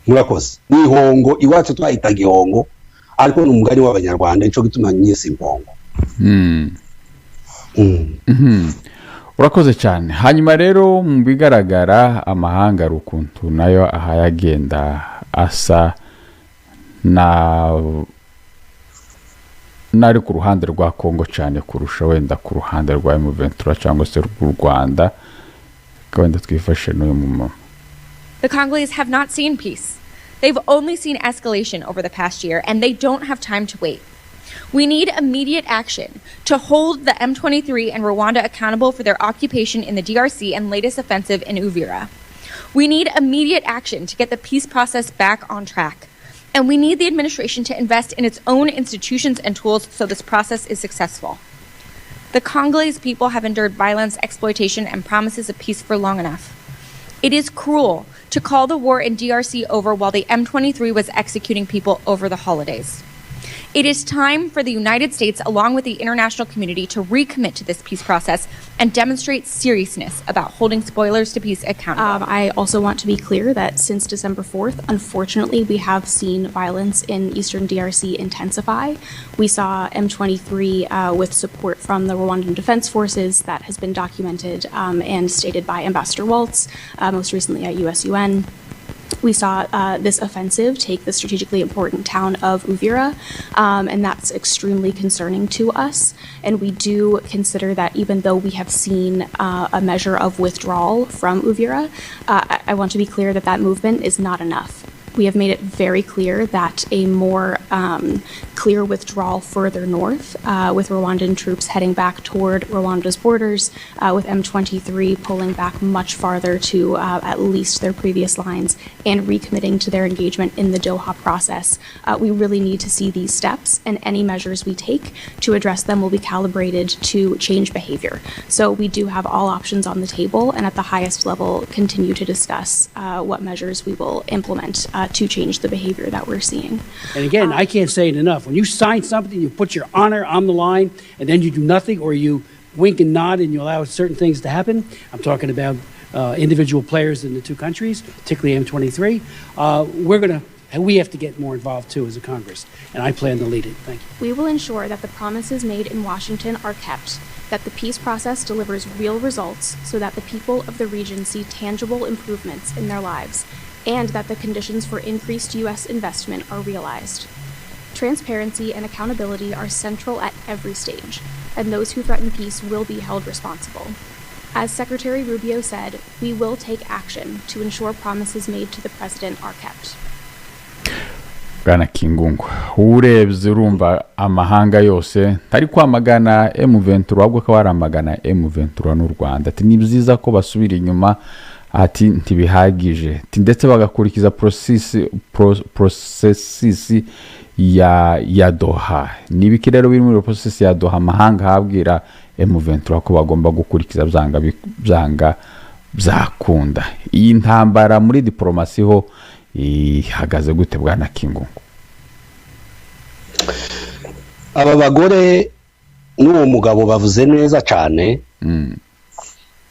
murakoze n'ihongo iwacu twahitaga ihongo ariko n'umugari w'abanyarwanda ico gituma nyese impongo urakoze cyane hanyuma rero mu bigaragara amahanga rukuntu nayo ahayagenda asa nari ku ruhande rwa Kongo cyane kurusha wenda ku ruhande rwa M23 cyangwa se rw'u Rwanda wenda twifashe n'uyu mumama. The Congolese have not seen peace. They've only seen escalation over the past year, and they don't have time to wait. We need immediate action to hold the M23 and Rwanda accountable for their occupation in the DRC and latest offensive in Uvira. We need immediate action to get the peace process back on track. And we need the administration to invest in its own institutions and tools so this process is successful. The Congolese people have endured violence, exploitation, and promises of peace for long enough. It is cruel to call the war in DRC over while the M23 was executing people over the holidays. It is time for the United States, along with the international community, to recommit to this peace process and demonstrate seriousness about holding spoilers to peace accountable. I also want to be clear that since December 4th, unfortunately, we have seen violence in eastern DRC intensify. We saw M23 with support from the Rwandan Defense Forces that has been documented and stated by Ambassador Waltz, most recently at USUN. We saw this offensive take the strategically important town of Uvira, and that's extremely concerning to us. And we do consider that even though we have seen a measure of withdrawal from Uvira, I want to be clear that that movement is not enough. We have made it very clear that a more clear withdrawal further north, with Rwandan troops heading back toward Rwanda's borders, with M23 pulling back much farther to at least their previous lines and recommitting to their engagement in the Doha process. We really need to see these steps, and any measures we take to address them will be calibrated to change behavior. So we do have all options on the table, and at the highest level continue to discuss what measures we will implement to change the behavior that we're seeing. And again, I can't say it enough. When you sign something, you put your honor on the line, and then you do nothing, or you wink and nod and you allow certain things to happen. I'm talking about individual players in the two countries, particularly M23. We have to get more involved too as a Congress, and I plan to lead it. Thank you. We will ensure that the promises made in Washington are kept, that the peace process delivers real results so that the people of the region see tangible improvements in their lives, and that the conditions for increased U.S. investment are realized. Transparency and accountability are central at every stage, and those who threaten peace will be held responsible. As Secretary Rubio said, we will take action to ensure promises made to the President are kept. Bwana Kingungu, urebye urumva amahanga yose ntari kwamagana M23 ahubwo ko baramagana M23 n'u Rwanda ati ni byiza ko basubira inyuma ati ntibihagije ndetse bagakurikiza processes ya Doha nibiki rero biri muri process ya Doha amahanga habwira M23 ko bagomba gukurikiza byanga byakunda iyi ntambara muri diplomasi ho ihagaze gute Bwana Kingungu? aba bagore n'uwo mugabo bavuze neza cyane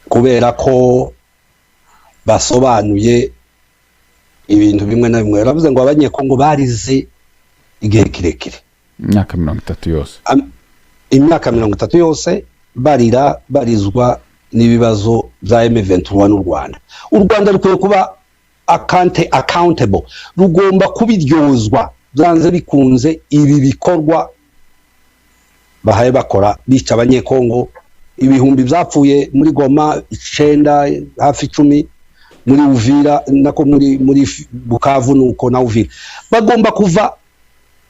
kubera ko basobanuye ibintu bimwe na bimwe. Baravuze ngo abanyekongo barize igihe kirekire, imyaka 30 yose, imyaka 30 yose barizwa n'ibibazo bya M23 n'u Rwanda. U Rwanda rukwiye kuba accountable, rugomba kubiryozwa byanze bikunze ibi bikorwa bahaye bakora bica abanyekongo. Ibihumbi byapfuye muri Goma 9 hafi 10, muri Uvira nako muri Bukavu nuko na Uvira. Bagomba kuva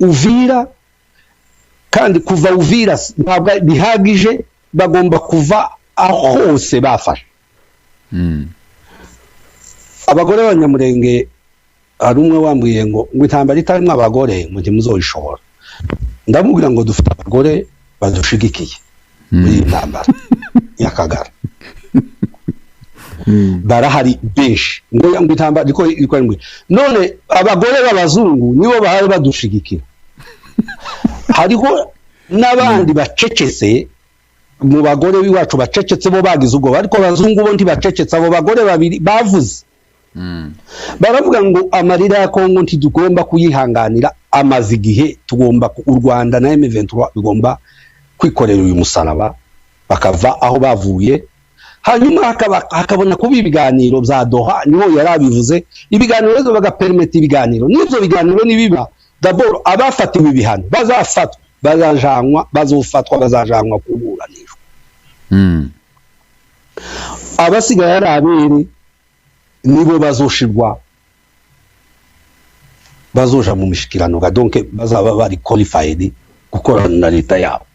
Uvira, kandi kuva Uvira ntabwo bihagije, bagomba kuva aho hose bafashe. Abagore b'Abanyamurenge hari umwe wambwiye ngo intambara itarimo abagore ngo ntimuzoyishobora. Ndamubwira ngo dufite abagore badushigikiye muri intambara y'Akagara. Barahari benshi ngo intambara iko none abagore b'abazungu nibo bahari badushigikira. Hariho n'abandi bacecetse mu bagore biwacu bacecetse bo bagize ubwo, ariko abazungu bo ntibacecetse. Abo bagore babiri bavuze baravuga ngo amarira ya Kongo ntitugomba kuyihanganira, amaze igihe tugomba u Rwanda na M23 bigomba kwikorera uyu musaraba bakava aho bavuye. Hanyuma hakabona kuba ibiganiro bya Doha, niho yarabivuze. Ibiganiro rero bagapermita ibiganiro, n'ibyo biganiro nibiba d'abord abafatiwe ibihano bazafatwa, bazajanwa kuburanishwa. Abasigaye ari abere nibo bazoshirwa, bazoja mu mishikirano, donc bazaba bari qualified gukorana na leta yabo.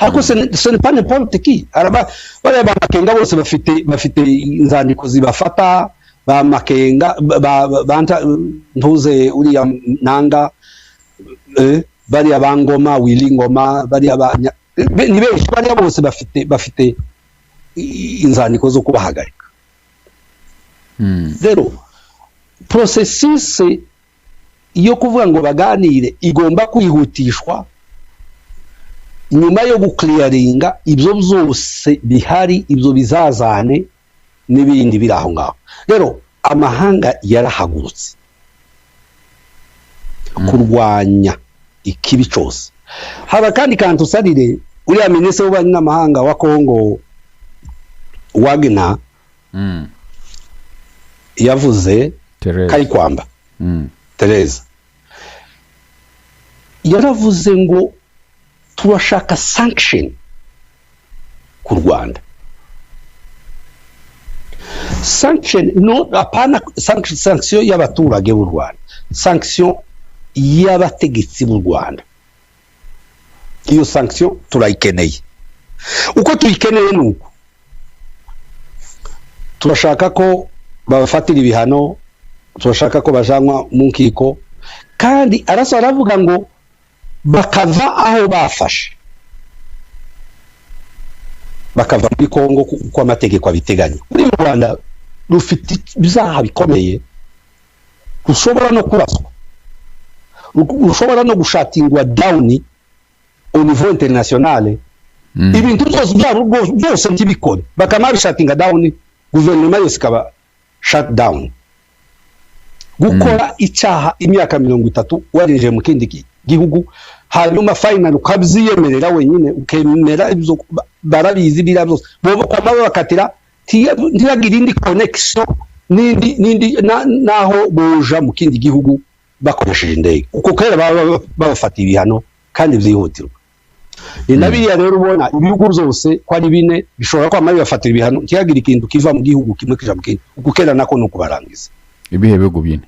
Ariko ce n'est pas n'importe qui. Bariya bamakenga bose bafite inzandiko zibafata, bamakenga ntuze uriya Nanga, bariya bangoma Willy Ngoma, bariya ni benshi, bariya bose bafite inzandiko zo kubahagarika. Rero processus yo kuvuga ngo baganire igomba kwihutishwa, nyuma yo gukliyaringa ibyo byose bihari, ibyo bizazane n'ibindi biri aho ngaho. Rero amahanga yarahagurutse kurwanya ikibi cyose. Haba kandi kantu sarire uriya minisitiri w'ububanyi n'amahanga wa Kongo Wagner yavuze Kayikwamba Tereza yaravuze ngo turashaka sanction ku Rwanda. Sanction no apana sanction y'abaturage b'u Rwanda, sanction y'abategetsi b'u Rwanda. Iyo sanction turayikeneye. Uko tuyikeneye nuko turashaka ko bafatira ibihano, turashaka ko bajanwa mu nkiko, kandi aravuga ngo bakava aho bafashe, bakava muri Kongo uko amategeko abiteganya. Muri Rwanda rufite ibyaha bikomeye, rushobora no kuraswa, rushobora no gushatingwa down au niveau international. Ibintu byose ntibikore, bakama bishatinga down, guverinoma yose ikaba shut down. Gukora icyaha imyaka 30 warinje mu kindi gihugu, hanyuma final ukabyiyemerera wenyine, ukemera ibyo barabizi bira byose, bo kwamba bakatira ntiyagira indi connection nindi naho boja mu kindi gihugu bakoresheje indege, uko kera babafata ibihano kandi byihutirwa. Ni nabiya rero ubona ibihugu byose ko ari bine bishobora kwama bibafatira ibihano, ntiyagira ikintu kiva mu gihugu kimwe kija mu kindi, uko kera nako no kubarangiza. Ibihe bihugu bine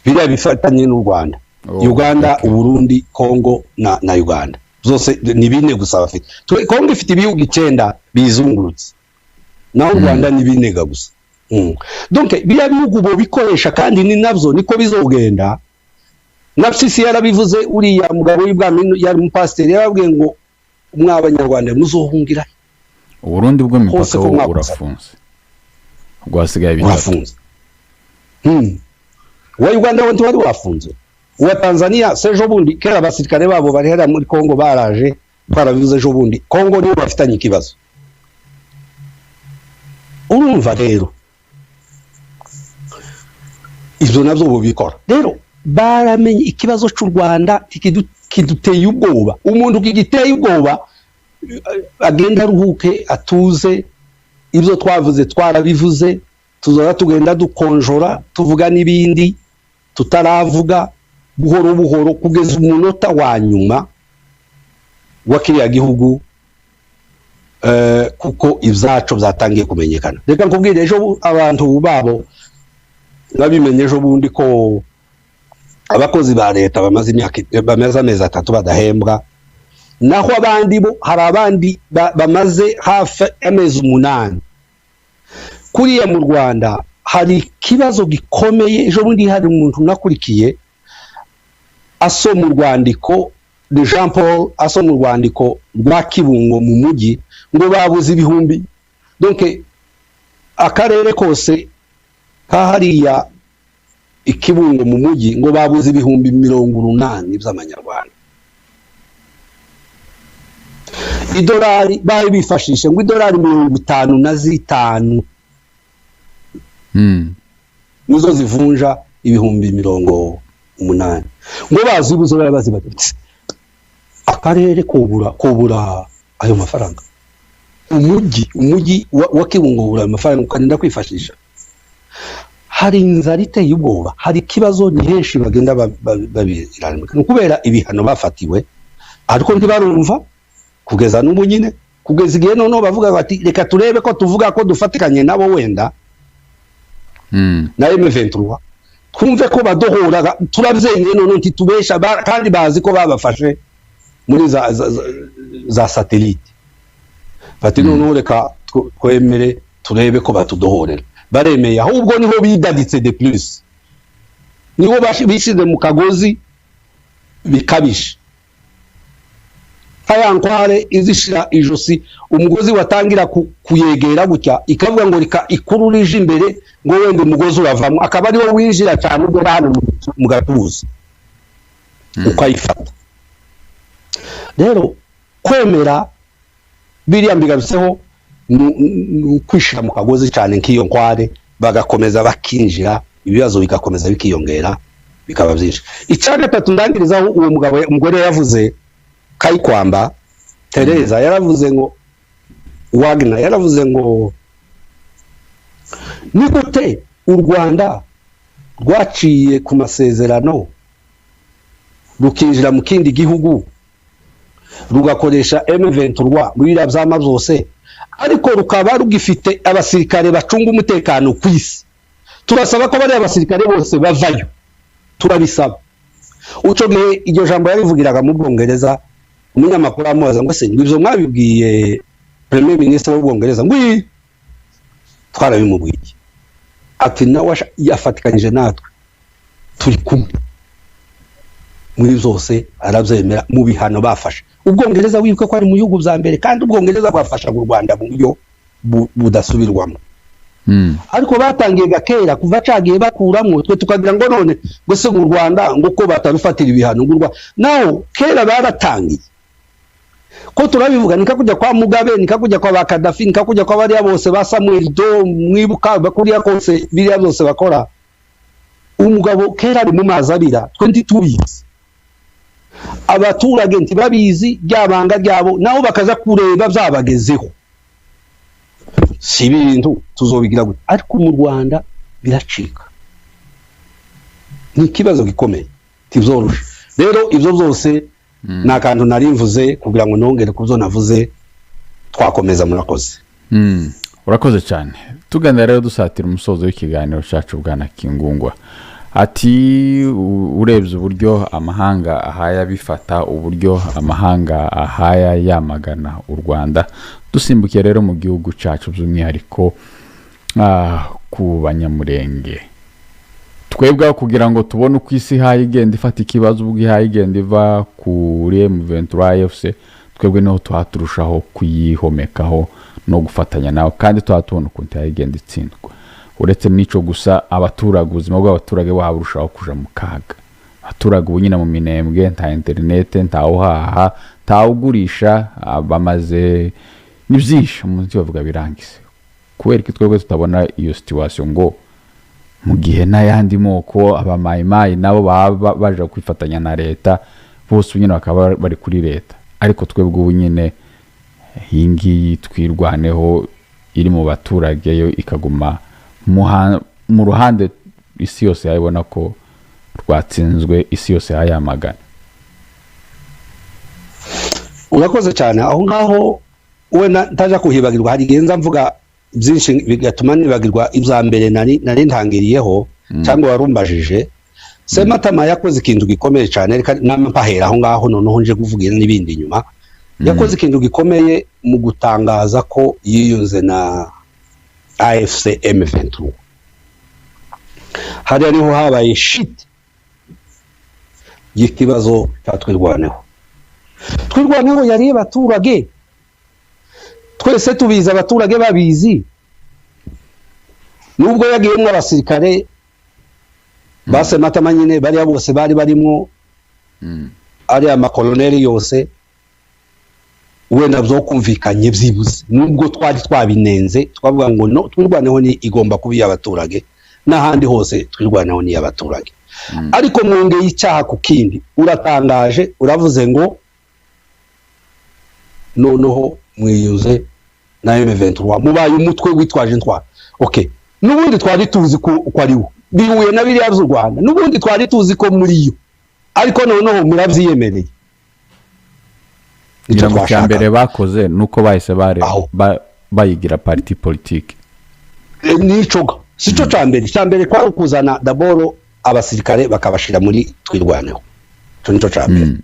biriya bifatanye n'u Rwanda, Uganda, Burundi, Kongo na Uganda, zose ni bine gusa bafite. Kongo ifite ibihugu 9 bizungurutse, naho Rwanda ni bine gusa. Donc biriya bihugu bo bikoresha, kandi ni nabyo niko bizogenda. Nafsisi yarabivuze, uriya mugabo w'ibwami yari umupasiteri, yarabwiye ngo umw'abanyarwanda muzohungira. Burundi bwo mipaka wo urafunze, gwasigaye birafunze. Wa Uganda wonti wari wafunze, uwa Tanzania sejo bundi kera abasirikare babo bari hera muri Kongo baraje twarabivuze ejo bundi Kongo nibo bafitanye ikibazo urumva rero ivyo navyo bubikora rero baramenye ikibazo cy'u Rwanda kiduteye ubwoba umuntu kigiteye ubwoba agenda aruhuke atuze ibyo twavuze twarabivuze tuzora tugenda dukonjora tuvuga n'ibindi tutaravuga buhoro buhoro kugeza umunota wa nyuma wa kiriya gihugu kuko ivyacu byatangiye kumenyekana reka nkubwire ejo abantu babo nabimenye ejo bundi ko abakozi ba leta bamaze amezi 3 badahembwa naho abandi bo hari abandi bamaze hafi amezi 8 kuriya mu Rwanda hari kibazo gikomeye ejo bundi hari umuntu nakurikiye asoma urwandiko de Jean Paul asoma urwandiko rwa Kibungo mu mujyi ngo babuze ibihumbi donc akarere kose kahariya Ikibungo mu mujyi ngo babuze ibihumbi 80 by'amanyarwanda idolari bari bifashishe ngo idolari 55 nizo zivunja ibihumbi 80 ngo bazibuze bazibatse akarere kobura ayo mafaranga umujyi wa Kibungo ura amafaranga ukagenda kwifashisha hari inzara iteye ubwoba hari kibazo ni henshi bagenda babirana kubera ibihano bafatiwe ariko ntibarumva kugeza n'ubu nyine kugeza igihe none bavuga bati reka turebe ko tuvuga ko dufatikanye nabo wenda na M23 twumve ko badohora turabyenye none ntitubesha kandi bazi ko babafashe muri za satellite bati none reka twemere turebe ko batudohorera baremeye ahubwo niho bidaditse de plus niho bishize mu kagozi bikabisha Kayankware izishira ijosi umugozi watangira kuyegera gutya ikavuga ngo rika ikururije imbere ngo wende umugozi uravamo akaba ari wo winjira cyane ubwo hano mu gatuza ukayifata rero kwemera biriya mbigarutseho kwishira mu kagozi cyane nk'iyo nkware bagakomeza bakinjira ibibazo bigakomeza bikiyongera bikaba byinshi icya gatatu ndangirizaho uwo mugabo umugore yavuze Kayikwamba Tereza yaravuze ngo Wagner yaravuze ngo ni gute u Rwanda rwaciye ku masezerano rukinjira mu kindi gihugu rugakoresha M23 muri byama byose ariko rukaba rugifite abasirikare bacunga umutekano ku isi turasaba ko bari abasirikare bose bavayo turabisaba uco gihe iryo jambo yarivugiraga mu Bwongereza umunyamakuru amubaza ngo se ngivyo mwabibwiye Premier Minister w'Ubwongereza ngo twarabimubwiye ati nawe yafatikanyije natwe turi kumwe muri zose arabyemera mu bihano bafashe Ubwongereza wibuke ko ari mu bihugu bya mbere kandi Ubwongereza bwafasha u Rwanda mu buryo budasubirwamo ariko batangiye gakera kuva cagiye bakuramo twe tukagira ngo none ngo se mu Rwanda ngo ko batarufatira ibihano ngurwa naho kera baratangiye ko turabivuga nikakujya kwa Mugabe nikakujya kwa Bakadafi nikakujya kwa bari bose ba Samuel Do mwibuka bakuriya kose biriya byose bakora umugabo kera ari mu mazabira 22 abaturage ntibabizi byabanga byabo naho bakaza kureba byabagezeho si ibintu tuzobigira gute ariko mu Rwanda biracika ni kibazo gikomeye tivyoroshe rero ivyo byose nakantu narimvuze kugira ngo nongere kubyo navuze twakomeza murakoze urakoze cyane tugenda rero dusatira umusozo w'ikiganiro cyacu bwana Kingungwa ati urebye uburyo amahanga ahaya bifata uburyo amahanga ahaya yamagana u Rwanda dusimbukiye rero mu gihugu cyacu by'umwihariko ku banyamurenge twebwe kugira ngo tubone uko isi haye igenda ifata ikibazo ubwo ihaye igenda iva kuri M23 FC twebwe niho twaturushaho kuyihomekaho no gufatanya nawe kandi twatubona ukuntu haye igenda itsindwa uretse nico gusa abaturage ubuzima bw'abaturage baburushaho kuja mu kaga abaturage ubu nyine mu minembwe nta interinete ntawuhaha ntawugurisha bamaze ni byinshi umunsi bavuga birangize kubera ko twebwe tutabona iyo situation ngo mu gihe n'ayandi moko abamayimayi nabo baba baje kwifatanya na leta bose nyine bakaba bari kuri leta ariko twebwe ubu nyine iyi ngiyi twirwaneho iri mu baturage yo ikaguma mu ruhande isi yose yabona ko rwatsinzwe isi yose yayamagana. Urakoze cyane aho ngaho we ntaje kuhibagirwa hari genza mvuga byinshi bigatuma nibagirwa ibya mbere nari ntangiriyeho cyangwa warumbajije Sematama yakoze ikintu gikomeye cyane reka nampahera aho ngaho noneho nje kuvugira n'ibindi inyuma yakoze ikintu gikomeye mu gutangaza ko yiyunze na AFC M23 hari ariho habaye shit y'ikibazo cyatwirwaneho yari abaturage twese tubiza abaturage babizi nubwo yagiyemo abasirikare Sematama nyine bari bose bari barimo ari amakoloneli yose wenda byo kumvikanye byibuze nubwo twari twabinenze twavuga ngo no twirwaneho ni igomba kubi abaturage n'ahandi hose twirwaneho ni abaturage ariko mwongeye icyaha ku kindi uratangaje uravuze ngo noneho mwiyuze na M23 mubaye umutwe witwaje ntwara okay nubundi twari tuzi ko ari wo bihuye na biriya by'u Rwanda nubundi twari tuzi ko muri yo ariko noneho murabyiyemereye icyo cyambere bakoze nuko bahise bayigira parti politique nicoga sico cyambere kwa kuzana daboro abasirikare bakabashira muri twirwaneho nico cyambere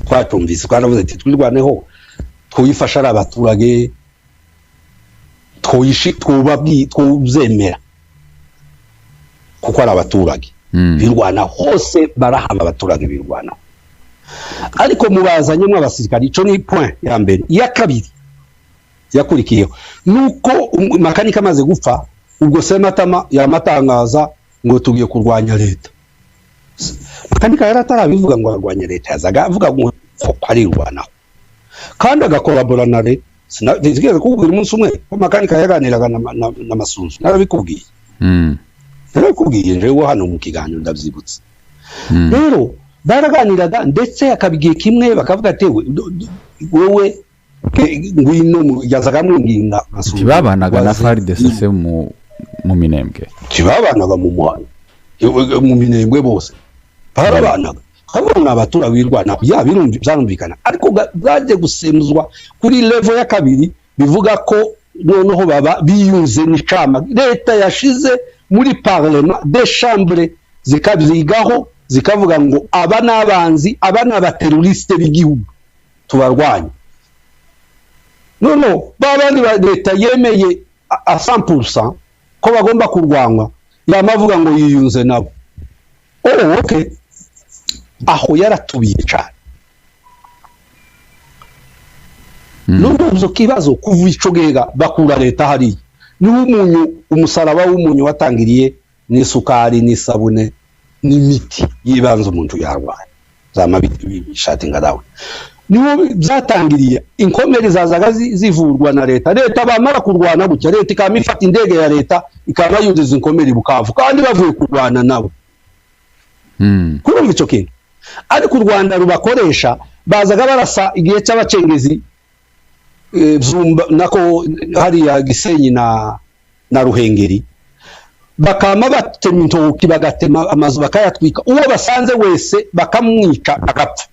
twatumvise twanavuze ati twirwaneho twifasha abaturage twuzemera kuko ari abaturage birwana hose barahama abaturage birwana ariko mubazanyemo abasirikare ico ni point ya mbere ya kabiri yakurikiyeho nuko makanika amaze gupfa ubwo Sematama yamatangaza ngo tugiye kurwanya leta makanika yaratarabivuga ngo arwanya leta yazaga avuga ngo ari rwanaho kandi agakorabora na leta sinigeze kubwira umunsi umwe ko makanika yaganiraga na Masunzu narabikubwiye narabikubwiye njewe hano mu kiganiro ndabyibutse rero baraganiraga ndetse akabigiye kimwe bakavuga ati wewe ngwino yazaga mwinginga Masunzu kibabanaga na FARDC mu minembwe kibabanaga mu muhanda mu minembwe bose barabanaga kabona abatura wirwana ya birumvi byarumvikana ariko bwaje gusemuzwa kuri level ya kabiri bivuga ko noneho baba biyuze n'icama leta yashize muri parlement des chambres zikabyigaho zikavuga ngo aba nabanzi aba nabateroriste b'igihugu tubarwanya noneho babandi ba leta yemeye a 100% ko bagomba kurwanwa yamavuga ngo yiyunze nabo okay aho yaratubiye cyane n'ubwo kibazo kuva icogega bakura leta hari n'umunyu umusaraba w'umunyu watangiriye n'isukari n'isabune n'imiti yibanze umuntu yarwaye zamabishati ngadawe niwo byatangiriye inkomere zazaga zivurwa na leta bamara kurwana bucya leta ikamifata indege ya leta ikaba yuzuza inkomere Bukavu kandi bavuye kurwana nabo kurumva icyo kintu ariko u Rwanda rubakoresha bazaga barasa igihe cy'abacengezi nako hari ya Gisenyi na Ruhengeri bakama batema intoki bagatema amazu bakayatwika uwo basanze wese bakamwica agapfa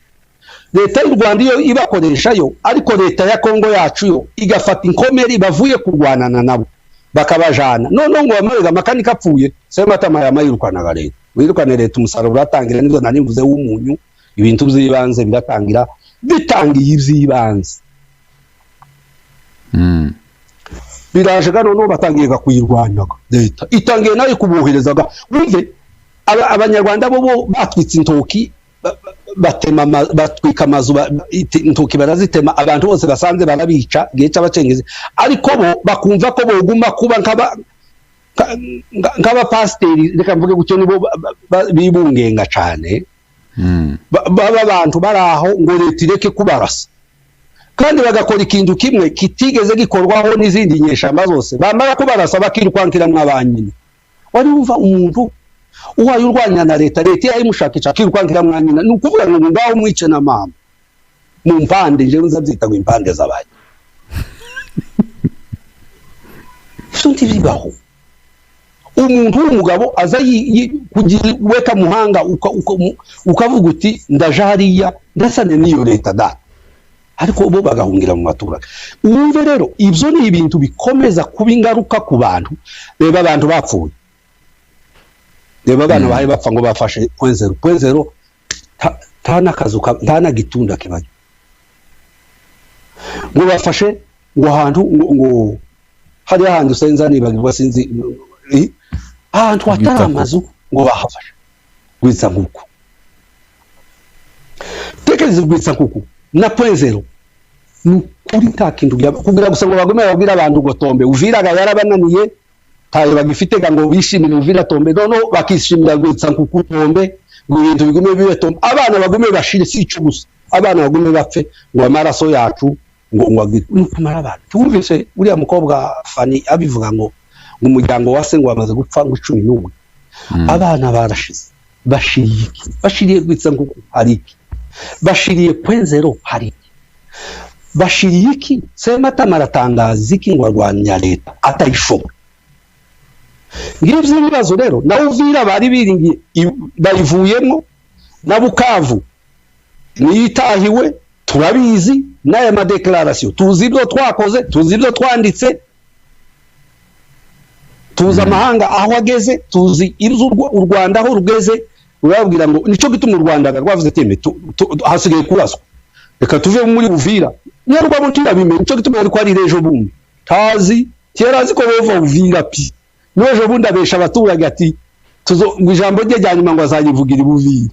leta y'u Rwanda iyo ibakoresha yo ariko leta ya Kongo yacu yo igafata inkomeri bavuye kurwanana nabo bakabajana none ngo bamarega makanika apfuye Sematama yamayirukanaga leta wirukane leta umusaruro uratangira nizo nanivuze w'umunyu ibintu by'ibanze biratangira bitangiye iby'ibanze biraje gano batangiye kuyirwanyaga leta itangiye nayo kubuherezaga wumve abanyarwanda bo batwitse intoki batema batwika amazu intoki barazitema abantu bose basanze barabica gihe cy'abacengezi ariko bo bakumva ko boguma kuba nk'abapasiteri reka mvuge gutyo nibo bibungenga cyane baba abantu bari aho ngo leta ireke kubarasa kandi bagakora ikintu kimwe kitigeze gikorwaho n'izindi nyeshamba zose bamara kubarasa bakirukankira mwabanyine wari wumva umuntu uwaye urwanya na leta yayimushakisha akirukankira mwanyina ni ukuvuga ngo ngaho mwice na mama mu mpande je nzabyita ngo impande z'abaye sunti bibaho umuntu w'umugabo aza kugira weka muhanga ukavuga uti ndaje hariya ndasane n'iyo leta da ariko bo bagahungira mu maturage umve rero ibyo ni ibintu bikomeza kuba ingaruka ku bantu reba abantu bapfuye reba abana bahe bapfa ngo bafashe point zero nta n'akazu nta n'agitunda kibaye ngo bafashe ngo ahantu ngo hari ahantu senza nibagirwa sinzi ahantu hatari amazu ngo bahafashe gwitsa nkuko tekereza gwitsa nkuko na point zero kuri nta kintu kugira gusa ngo bagume babwira abantu ngo tombe uviraga yarabananiye tayo bagifite ngo bishimire uvira tombe none bakishimira gwitsa nkuko tombe ngo ibintu bigume bibe tombe abana bagume bashire si cyo gusa abana bagume bapfe ngo amaraso yacu ngo kumara abantu tumvise uriya mukobwa Fani abivuga ngo umuryango wase ngo bamaze gupfa ngo 11 abana barashize bashiriye gwitsa nkuko hari bashiriye point zero hari bashiriye iki Semata maratangaza iki ngo arwanya leta atayishobora ngivyo ibibazo rero nawe uvira bari biringiye bayivuyemo na Bukavu nitahiwe turabizi n'aya madeclaration tuzi ibyo twakoze tuzi ibyo twanditse tuzi amahanga aho ageze tuzi ibyo u Rwanda aho rugeze urabwira ngo nico gituma u Rwanda rwavuze teme hasigaye kuraswa reka tuve muri Uvira nyarwa mutira bime nico gituma ari kwari rejo bumwe tazi cyerazi ko bova Uvira pi nojo bundi abesha abaturage ati tuzo ijambo rye ryanyuma ngo azayivugira Uvira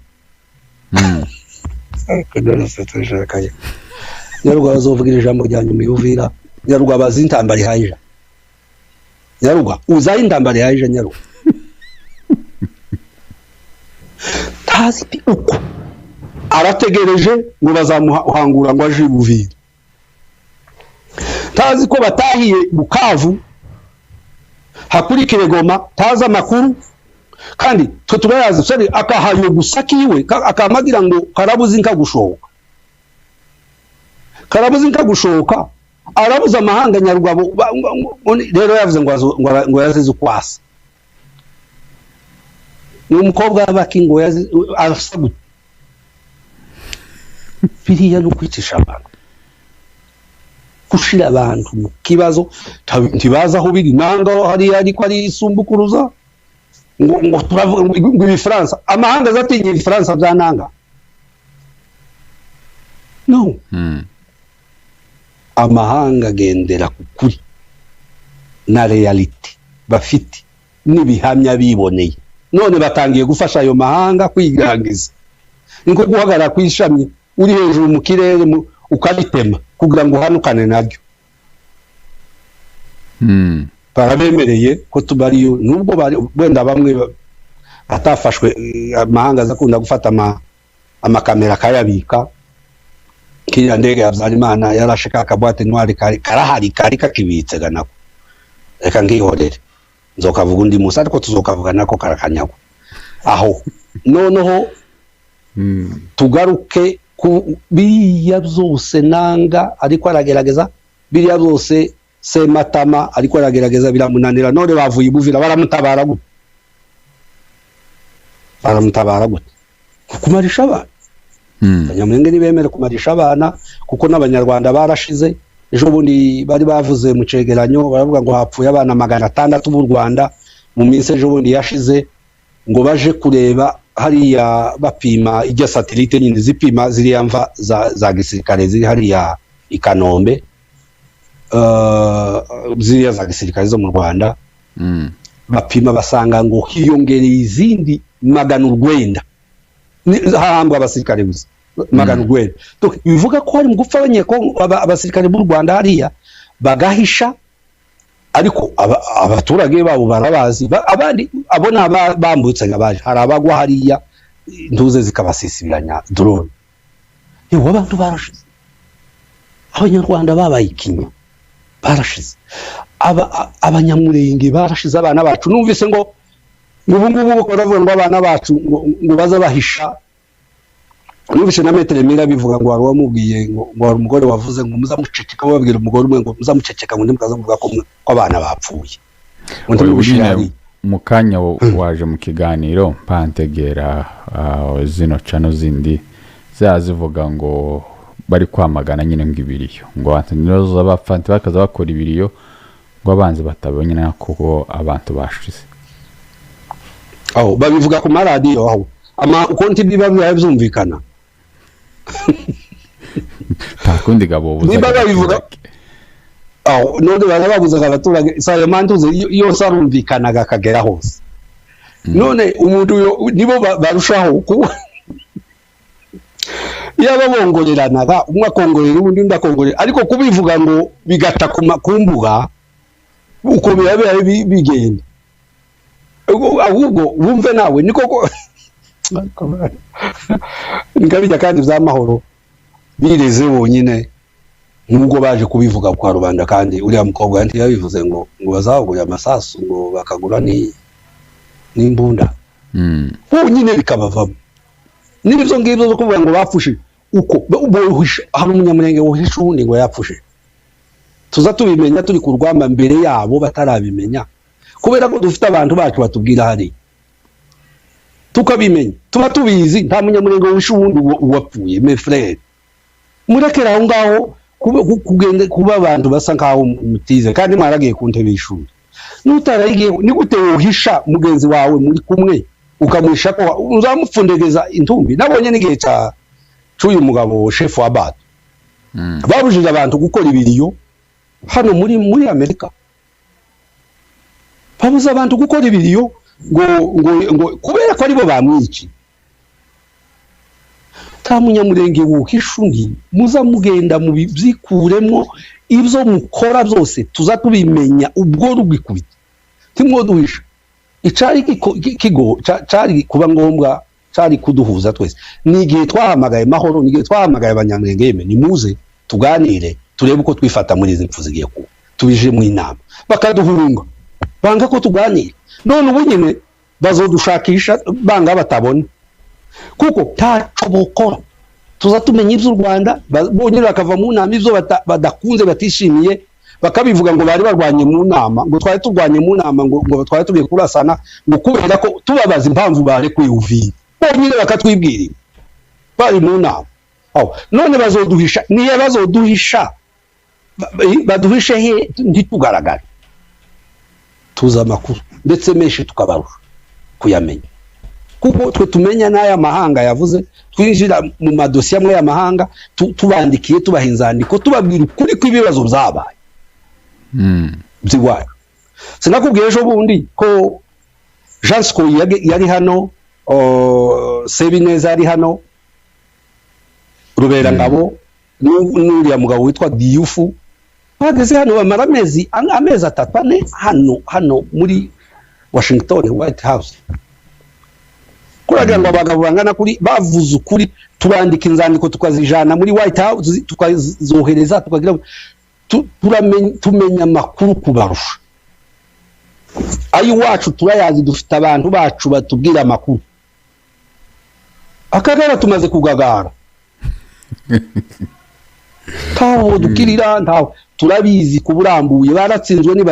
nyarwa bazovugira ijambo ryanyuma Uvira nyarwa bazintambari haija nyarwa uzayindambari haija nyarwa tazi pi uko arategereje ngo bazamuhangura ngo aje Uvira tazi ko batahiye Bukavu hakurikire Goma taza makuru kandi twe turayazi sari akahayo gusakiwe akamagira ngo karabuzi nka gushoka arabuza amahanga nyarugabo rero yavuze ngo yazize kwasa ni umukobwa w'abakingo arasabut biriya no kwicisha abantu kushira abantu mu kibazo ntibaza aho biri nanga hari ariko ari isumbukuruza ngo turavuga ngo ibifaransa amahanga zatinye ibifaransa byananga no amahanga gendera kukuri na reality bafite nibihamya biboneye none batangiye gufasha ayo mahanga kwigangiza niko guhagarara kwishamye uri hejuru mu kirere ukabitema kugira ngo hanukane naryo barabemereye ko tubariyo nubwo wenda bamwe atafashwe amahanga zakunda gufata amakamera kayabika kiriya ndege ya Habyarimana yarashe kakabwate ntwari karahari kari kakibitse ganako reka ngihorere nzokavuga undi musa ariko tuzokavuga nako karakanyago aho noneho tugaruke ku biriya byose nanga ariko aragerageza biriya byose Sematama ariko aragerageza biramunanira none bavuye Ibuvira baramutabara gute kumarisha abana Abanyamulenge nibemere kumarisha abana kuko n'abanyarwanda barashize ejo bundi bari bavuze mu cegeranyo baravuga ngo hapfuye abana 600 b'u Rwanda mu minsi ejo bundi yashize ngo baje kureba hariya bapima ijya satellite nyine zipima ziriya mva za gisirikare ziri hariya Ikanombe ziriya za gisirikare zo mu Rwanda bapima basanga ngo hiyongereye izindi 900 hahambwa abasirikare gusa 900 bivuga ko hari mu gupfa abanyeko abasirikare b'u Rwanda hariya bagahisha ariko abaturage babo barabazi abandi abona bambutse ngabaje hari abagwa hariya ntuze zikabasisibiranya drone yewe abantu barashize abanyarwanda babayikinya barashize abanyamurenge barashize abana bacu numvise ngo ubu ngubu baravuga ngo abana bacu ngo baza bahisha numvise na metere mira bivuga ngo wari wamubwiye ngo umugore wavuze ngo muzamuceceka babwira umugore umwe ngo muzamuceceka ngo ndimukaza muvuga ko abana bapfuye undi mushari mukanya waje mu kiganiro mpantegera zino chano zindi zazivuga ngo bari kwamagana nyine ngibiriyo ngo antinizo abafante bakaza bakora ibiriyo ngo abanze batabonye nako abantu bashize aho babivuga ku maradiyo aho ama ukonti biba byumvikana takundi gabo niba babivuga aho none barababuza abaturage sayo mantuze yose arumvikanaga kagera hose none umuntu nibo barushaho yaba bongoreranaga umwe akongorera undi ndakongorera ariko kubivuga ngo bigata kumbuga uko biba bigenda ahubwo wumve nawe niko ngabijya kandi by'amahoro bireze bonyine nubwo baje kubivuga kwa rubanda kandi uriya mukobwa yanti yabivuze ngo bazagura amasasu ngo bakagura n'imbunda bonyine bikabavamo n'ibyo ngibyo zo kuvuga ngo bapfushe uko hari umunyamurenge wohisha ubundi ngo yapfushe tuza tubimenya turi ku rwamba mbere yabo batarabimenya kubera ko dufite abantu bacu batubwira hari tukabimenya tuba tubizi nta munyamurenge wohisha ubundi wapfuye mes frères murekera aho ngaho kugenda kuba abantu basa nkaho mutize kandi mwaragiye ku ntebe y'ishuri nutaragiye ni gute wohisha mugenzi wawe muri kumwe ukamwisha ko uzamupfundegeza intumbi nabonye n'igihe cy'uyu mugabo chef wa BAD babujije abantu gukora ibiriyo hano muri Amerika babuza abantu gukora ibiriyo ngo kubera ko aribo bamwici ta munyamurenge wuhisha undi muza mugenda mu byikuremo ibyo mukora byose tuza tubimenya ubwo rugikubita timwo duhisha icari cari kuba ngombwa cari kuduhuza twese nigihe twahamagaye mahoro nigihe twahamagaye abanyamurenge yeme nimuze tuganire turebe uko twifata muri izi mpfu zigiye kuba tubije mu inama bakaduhurunga banga ko tuganire none ubu nyine bazodushakisha banga batabona kuko taco bokora tuza tumenya iby'u Rwanda bonyine bakava mu nama ivyo badakunze batishimiye bakabivuga ngo bari barwanye mu nama ngo twari turwanye mu nama ngo twari tugiye kurasana ngo kubera ko tubabaza impamvu bare kwiyuvira bonyine bakatwibwira bari mu nama aho none bazoduhisha niye bazoduhisha baduhishe he ntitugaragara tuza makuru ndetse menshi tukabarusha kuyamenya kuko twe tumenya n'aya mahanga yavuze twinjira mu madosiye amwe y'amahanga tubandikiye tubahinzandiko tubabwira ukuri kw'ibibazo byabaye by'iwacu sinakubwiye ejo bundi ko Jean Sco yari hano Sebineza yari hano Rubera Ngabo n'uriya mugabo witwa Diyufu bageze hano bamara amezi 3 hano muri Washington White House kuragira ngo abagabo bangana kuri bavuze ukuri tubandika inzandiko tukazijana muri White House tukazohereza tukagira tumenya amakuru kubarusha ayi wacu turayazi dufite abantu bacu batubwira amakuru akagara tumaze kugagara tawo dukirira ntawo turabizi kuburambuye baratsinzwe ni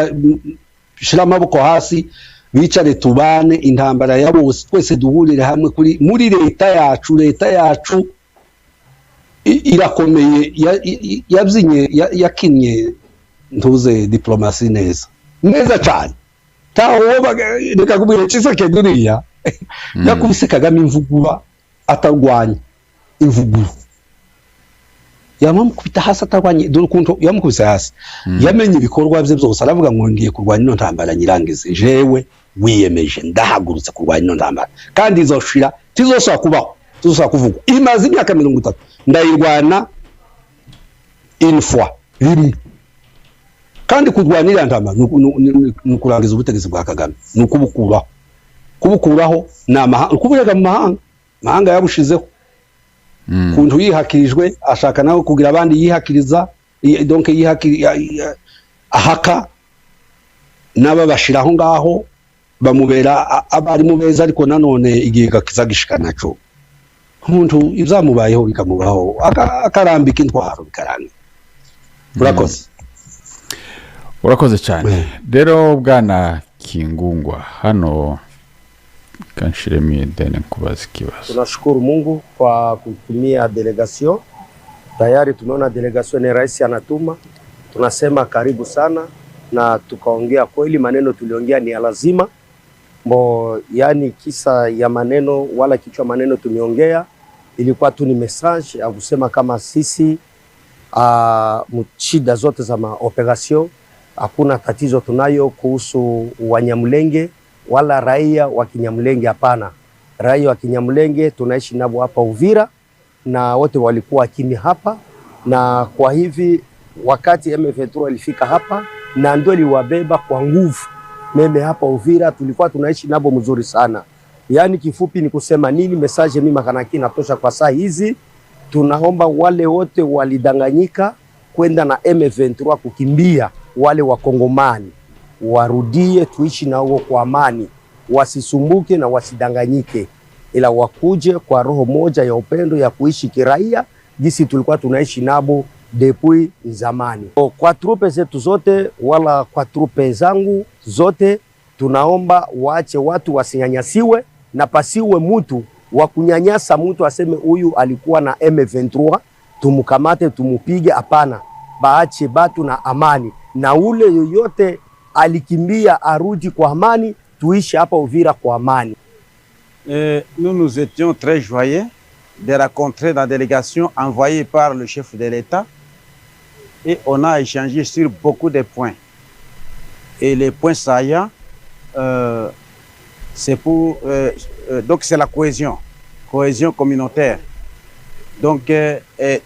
shira amaboko hasi bicare tubane intambara ya bose twese duhurire hamwe kuri muri leta yacu irakomeye yabyinye yakinye ntuze diplomasi neza cyane tawo reka kubwira Tshisekedi duriya yakubise Kagame imvugura atarwanya imvuguru yamukubita hasi atarwanye dore ukuntu yamukubise hasi yamenye ibikorwa bye byose aravuga ngo ngiye kurwanya ino ntambara nyirangize jewe wiyemeje ndahagurutse kurwanya ino ntambara kandi izoshira tizosaba kubaho tuzosaba kuvugwa imaze imyaka 30 ndayirwana une fois rimwe kandi kurwanira ntama nukurangiza ubutegetsi bwa Kagame kubukuraho n'amahanga kuburega mu mahanga yabushizeho kuntu yihakirijwe ashaka nawe kugira abandi yihakiriza donc ahaka n'ababashiraho ngaho bamubera abari mu beza ariko nanone igihe gakizagishikana cyo umuntu izamubayeho bikamubaho akarambika intwaro bikaranga urakoze cyane rero bwana Kingungwa hano kanshiremi dene kubaza kibazo. Tunashukuru Mungu kwa kutumia delegation. Tayari tumeona delegation ni rais anatuma. Tunasema karibu sana na tukaongea kweli maneno tuliongea ni ya lazima. Yani kisa ya maneno wala kichwa maneno tumeongea ilikuwa tu ni message ya kusema kama sisi shida zote za operation hakuna tatizo tunayo kuhusu Wanyamulenge wala raia wa Kinyamulenge. Hapana, raia wa Kinyamulenge tunaishi nabo hapa Uvira na wote walikuwa kimya hapa, na kwa hivi wakati M23 ilifika hapa na ndio liwabeba kwa nguvu meme hapa Uvira, tulikuwa tunaishi nabo mzuri sana. Yani kifupi ni kusema nini, message mimi makanaki natosha kwa saa hizi. Tunaomba wale wote walidanganyika kwenda na M23 kukimbia, wale wakongomani warudie tuishi nao kwa amani, wasisumbuke na wasidanganyike, ila wakuje kwa roho moja ya upendo ya kuishi kiraia jinsi tulikuwa tunaishi nabo depuis zamani. Kwa trupe zetu zote wala kwa trupe zangu zote tunaomba waache watu wasinyanyasiwe na pasiwe mtu wa kunyanyasa mtu aseme huyu alikuwa na M23 tumukamate tumupige. Hapana, baache batu na amani, na ule yoyote alikimbia arudi kwa amani, tuishi hapa Uvira kwa amani. Nous étions très joyeux de rencontrer la délégation envoyée par le chef de l'État et on a échangé sur beaucoup de points. Et les points saillants, c'est pour donc c'est la cohésion communautaire. Donc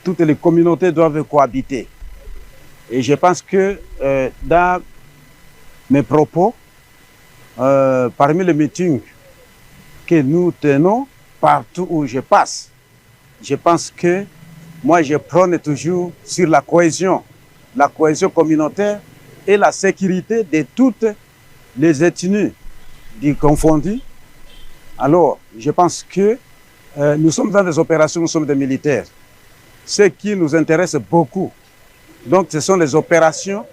toutes les communautés doivent cohabiter. Et je pense que dans mes propos, parmi les meetings que nous tenons partout où je passe, je pense que moi je prône toujours sur la cohésion communautaire et la sécurité de toutes les ethnies confondues. Alors, je pense que nous sommes dans des opérations, nous sommes des militaires. Ce qui nous intéresse beaucoup, donc ce sont les opérations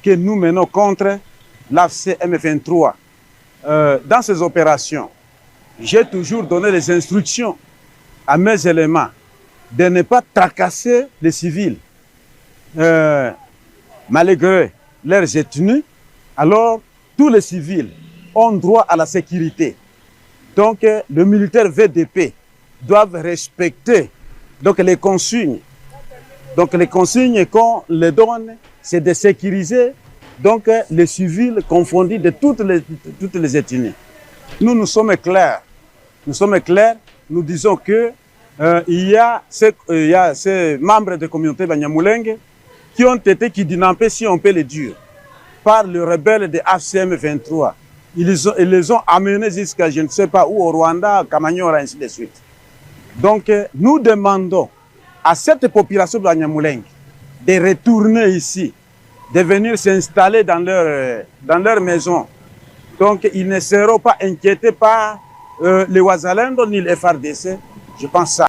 que nous menons contre l'AFC M23. Dans ces opérations, j'ai toujours donné les instructions à mes éléments de ne pas tracasser les civils. Malgré leurs ethnies, alors tous les civils ont droit à la sécurité. Donc le militaire VDP doivent respecter donc les consignes. Donc les consignes qu'on les donne, c'est de sécuriser donc les civils confondus de toutes les ethnies. Nous sommes clairs. Nous disons que il y a ces membres de communauté Banyamulenge qui ont été kidnappés, si on peut le dire, par le rebelle de AFCM 23. Ils les ont amenés jusqu'à je ne sais pas où, au Rwanda, à Kamanyora, ainsi de suite. Donc nous demandons à cette population de Banyamulenge de retourner ici, de venir s'installer dans leur maison. Donc ils ne seront pas inquiétés par les Wazalendo ni les FARDC. Je pense ça.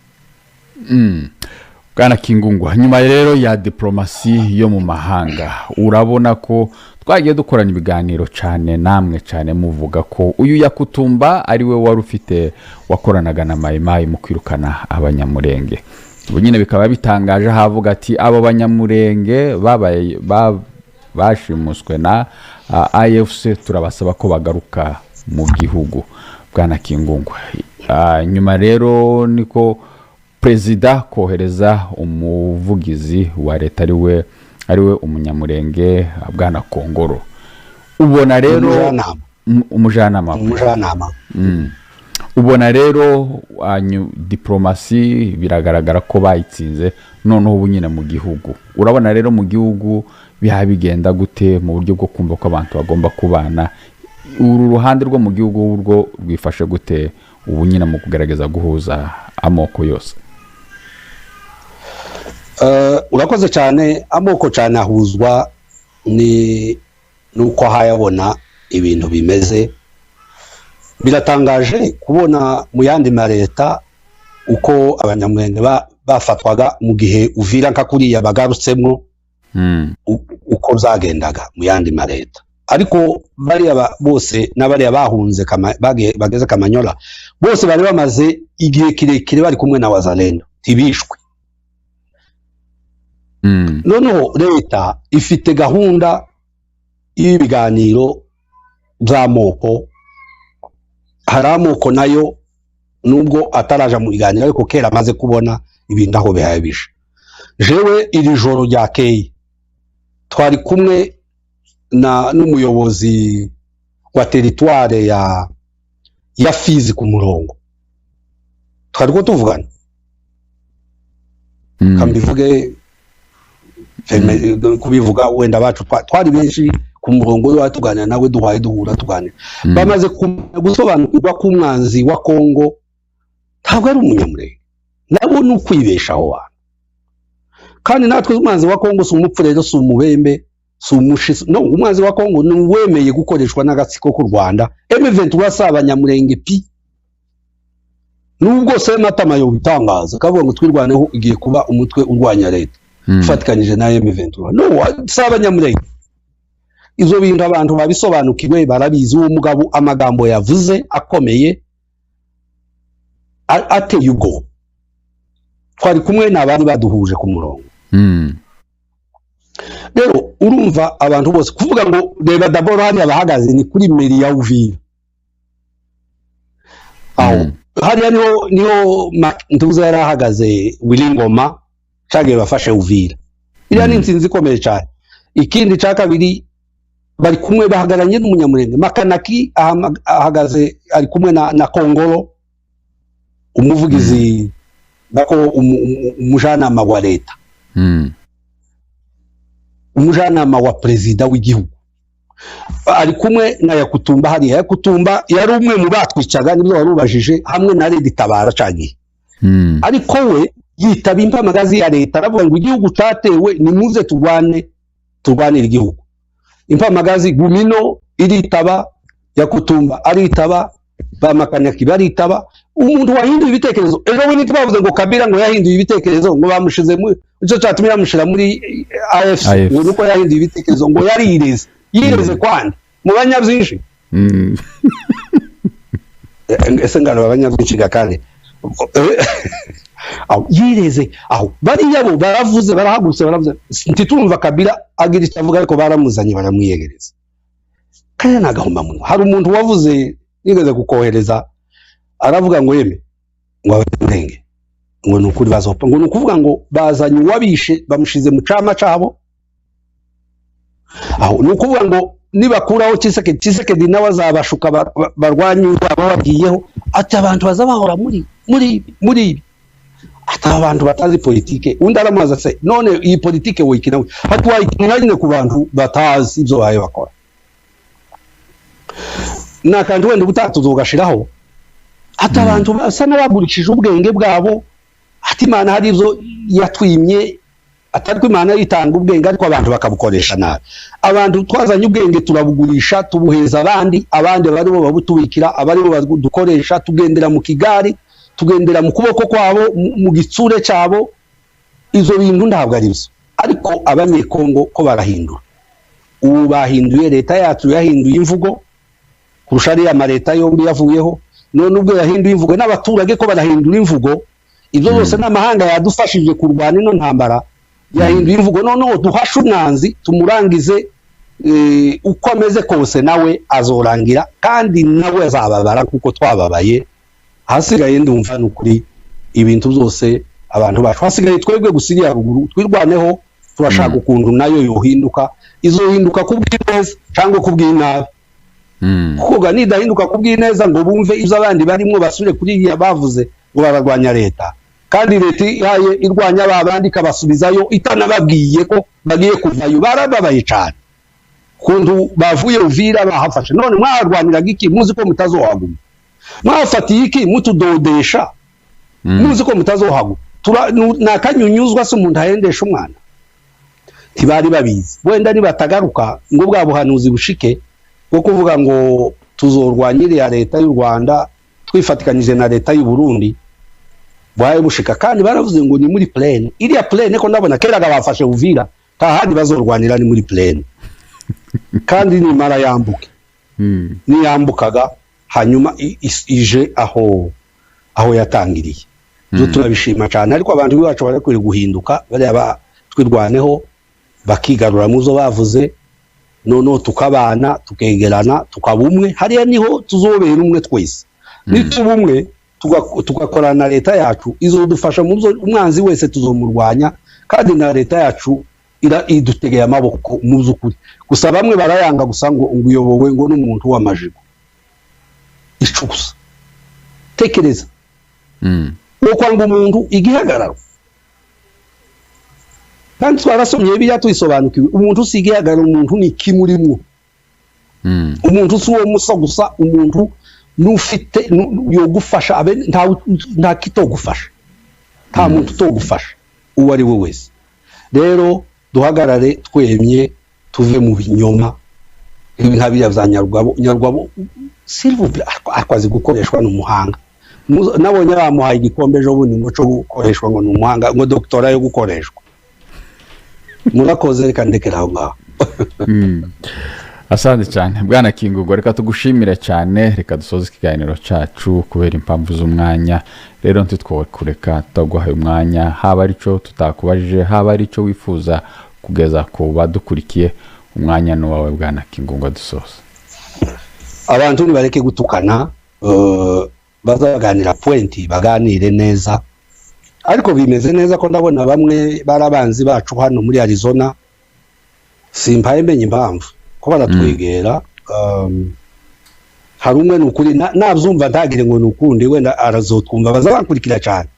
Bwana Kingungwa, nyuma rero ya diplomasi yo mu mahanga urabona ko twagiye dukorana ibiganiro cyane namwe cyane muvuga ko uyu Yakutumba ari we wari ufite wakoranaga na Mayimayi mu kwirukana abanyamurenge. Ubu nyine bikaba bitangaje havuga ati abo banyamurenge bashimuswe na AFC turabasaba ko bagaruka mu gihugu. Bwana Kingungwa, nyuma rero niko Perezida kohereza umuvugizi wa leta ariwe umunyamurenge Bwana Kongoro. Ubona rero umujanama ubona rero diplomasi biragaragara ko bayitsinze noneho ubu nyine mu gihugu urabona rero mu gihugu biha bigenda gute mu buryo bwo kumva ko abantu bagomba kubana uru ruhande rwo mu gihugu urwo rwifashe gute ubu nyine mu kugerageza guhuza amoko yose? Urakoze cyane. Amoko cyane ahuzwa ni nuko hayabona ibintu bimeze. Biratangaje kubona mu yandi ma leta uko abanyamwenge bafatwaga mu gihe Uvira nka kuriya bagarutsemo uko byagendaga mu yandi ma leta, ariko bariya bose n'abariya bahunze bageze Kamanyola bose bari bamaze igihe kirekire bari kumwe na Wazalendo tibishwe. Noneho leta ifite gahunda y'ibiganiro by'amoko. Hari amoko nayo nubwo ataraja mu biganiro ariko kera amaze kubona ibintu aho bihayabisha. Jewe iri joro ryakeye twari kumwe n'umuyobozi wa teritware ya Fizi ku murongo, twari ko tuvugana kambivuge kubivuga wenda bacu twari benshi ku murongo yo tuganira nawe duhaye duhura tuganira. Bamaze gusobanukirwa ko umwanzi wa Kongo ntabwo ari umunyamurenge, nabo ni ukwibeshaho abantu. Kandi natwe umwanzi wa Kongo si umupfurero, si umubembe, si umushisi. No, umwanzi wa Kongo ni uwemeye gukoreshwa n'agatsiko k'u Rwanda. M23 si abanyamurenge pi. Nubwo se Matama yo bitangaza kavuga ngo twirwaneho igiye kuba umutwe urwanya leta ufatikanyije na M23. No, si abanyamurenge. Izo bintu abantu babisobanukiwe barabizi. Uwo mugabo amagambo yavuze akomeye ateye ubwo. Twari kumwe n'abandi baduhuje ku murongo. Rero urumva abantu bose kuvuga ngo reba d'abord hari abahagaze ni kuri meri ya Uvira. Aho hari niho ntuza yarahagaze Wilingoma cyage bafashe Uvira. Iriya ni insinzi ikomeye cyane. Ikindi cya kabiri bari kumwe bahagaranye n'umunyamurenge Makanaki ahagaze ari kumwe na Kongolo umuvugizi bako umujanama wa leta, umujanama wa perezida w'igihugu ari kumwe na Yakutumba. Hari Yakutumba yari umwe mu batwicaga nibyo warubajije hamwe na Redi Tabara cagiye, ariko we yitaba impamagazi ya leta aravuga ngo igihugu cyatewe ni muze turwanira igihugu. Impamagazi Gumino iritaba, Yakutumba aritaba, Bamakanyaki baritaba. Umuntu wahinduye ibitekerezo ejo we nitwavuze ngo Kabila ngo yahinduye ibitekerezo ngo bamushize mu cyo cyatumye yamushira muri AFC nuko yahinduye ibitekerezo ngo yireze kwandi mu banyabyinshi. Ese ngalo abanyabyinshi gakane aho yireze aho bari yabo baravuze barahagutse baravuze ntitumva Kabila agira icyavuga ariko baramuzanye baramwiyegereza kandi nagahoma mu. Hari umuntu wavuze yigeze kukohereza aravuga ngo yeme ngo abenge ngo nukuri bazopa ngo nukuvuga ngo bazanye wabishe bamushize mu cama cabo. Aho nukuvuga ngo nibakuraho Tshisekedi nawe azabashuka barwanyi bababwiyeho ati abantu bazabahora muri ati abantu batazi politike. Undi aramaza se none iyi politike woyikina hatu wayikina nyine ku bantu batazi ibyo baye bakora nakandi wenda gutatuzo ati abantu basa n'abagurikije ubwenge bwabo. Ati Imana hari ibyo yatwimye atariko Imana yitanga ubwenge ariko abantu bakabukoresha nabi. Abantu twazanye ubwenge turabugurisha tubuheza abandi bari bo babutubikira, abari bo dukoresha tugendera mu kigari, tugendera mu kuboko kwabo, mu gitsure cyabo. Izo bintu ntabwo ari byo. Ariko abanyekongo ko barahindura. Ubu bahinduye, leta yacu yahinduye imvugo kurusha ari amaleta yombi yavuyeho. None ubwo yahinduye imvugo n'abaturage ko barahindura imvugo. Ibyo byose n'amahanga yadufashije kurwana ino ntambara yahinduye imvugo. None duhashe umwanzi tumurangize uko ameze kose nawe azorangira kandi nawe azababara kuko twababaye. Hasigaye ndumva n'ukuri ibintu byose abantu bacu hasigaye twebwe gusiriya ruguru twirwaneho turashaka ukuntu nayo yohinduka. Izohinduka kubw'ineza cyangwa kubw'inabi kuko nidahinduka kubw'ineza ngo bumve ibyo abandi barimo basubire kuri iya bavuze ngo bararwanya leta kandi leta yaye irwanya babandi kabasubizayo itanababwiye ko bagiye kuvayo barababaye cyane kuntu bavuye Uvira bahafashe none mwarwaniraga iki muzi ko mutazohaguma mwafatiye iki mutudodesha muzi ko mutazohaguma nakanyunyuzwa se umuntu ahendesha umwana tibari babizi wenda nibatagaruka ngo bwa buhanuzi bushike bwo kuvuga ngo tuzorwanyire ya leta y'u Rwanda twifatikanije na leta y'u Burundi bwaye bushika kandi baravuze ngo ni muri plane iriya plane ko ndabona keraga bafashe Uvira tahandi bazorwanira ni muri plane kandi ni mara yambuke ni yambukaga hanyuma ije aho yatangiriye byo turabishima cyane ariko abantu bacu barakwiriye guhinduka bari twirwaneho bakigarura muzo bavuze nono tukabana tukegerana tukabumwe hariya niho tuzobera umwe twese nitubumwe tugakorana na leta yacu izodufasha mu umwanzi wese tuzomurwanya kandi na leta yacu idutegeye amaboko mu zukuri gusa bamwe barayanga gusa ngo uyobowe ngo n'umuntu w'amajigo ico gusa tekereza uko ngo umuntu igihagararo kandi twarasomye biya tuyisobanukiwe umuntu usigihagararo umuntu ni kimurimwo umuntu uwo musa gusa umuntu nufite yogufasha abe nta kitogufasha nta muntu utogufasha uwo ari we wese rero duhagarare twemye tuve mu binyoma nka biriya bya Nyarugabo silver akwazi gukoreshwa n'umuhanga nabonye bamuhaye igikombe ejo bundi ngo cyo gukoreshwa ngo n'umuhanga ngo doktora yo gukoreshwa murakoze reka ndekera aho ngaho asante cyane bwana Kingugo reka tugushimire cyane reka dusoze ikiganiro cyacu kubera impamvu z'umwanya rero ntitwokureka tugwaye umwanya haba arico tutakubajije haba arico wifuza kugeza ku badukurikiye umwanya no wawe bwana Kingugo dusoze abantu nibareke gutukana bazaganira pointi baganire neza ariko bimeze neza ko ndabona bamwe barabanzi bacu hano muri Arizona simpaye menye impamvu ko baratwegera hari umwe n'ukuri nabyumva ntagire ngo nukundi wenda arazotwumva bazabakurikira cyane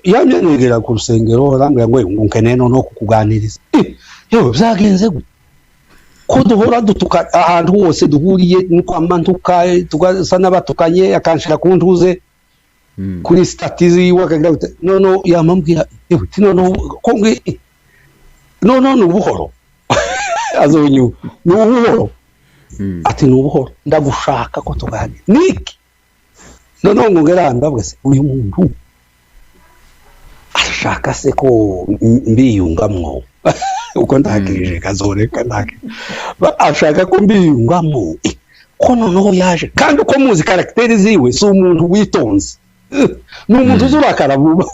yamyenegera ku rusengero arambwira ngo nkeneye no kukuganiriza yo byagenze gute ko duhora dutuka ahantu hose duhuriye nuko amantuka tugasa n'abatukanye akanshira ku ntuze kuri statizi wakagira no yamambwira ati no kongwe no ubuhoro azonyu n'ubuhoro ati n'ubuhoro ndagushaka ko tuganira niki no ngera ndabwese uyu muntu ashaka se ko mbiyungamwo uko ndakirije kazoreka ndake ashaka ko mbiyungamwo ko noneho yaje kandi uko muzi karakteri ziwe si umuntu witonze n'umuntu uzurakara vuba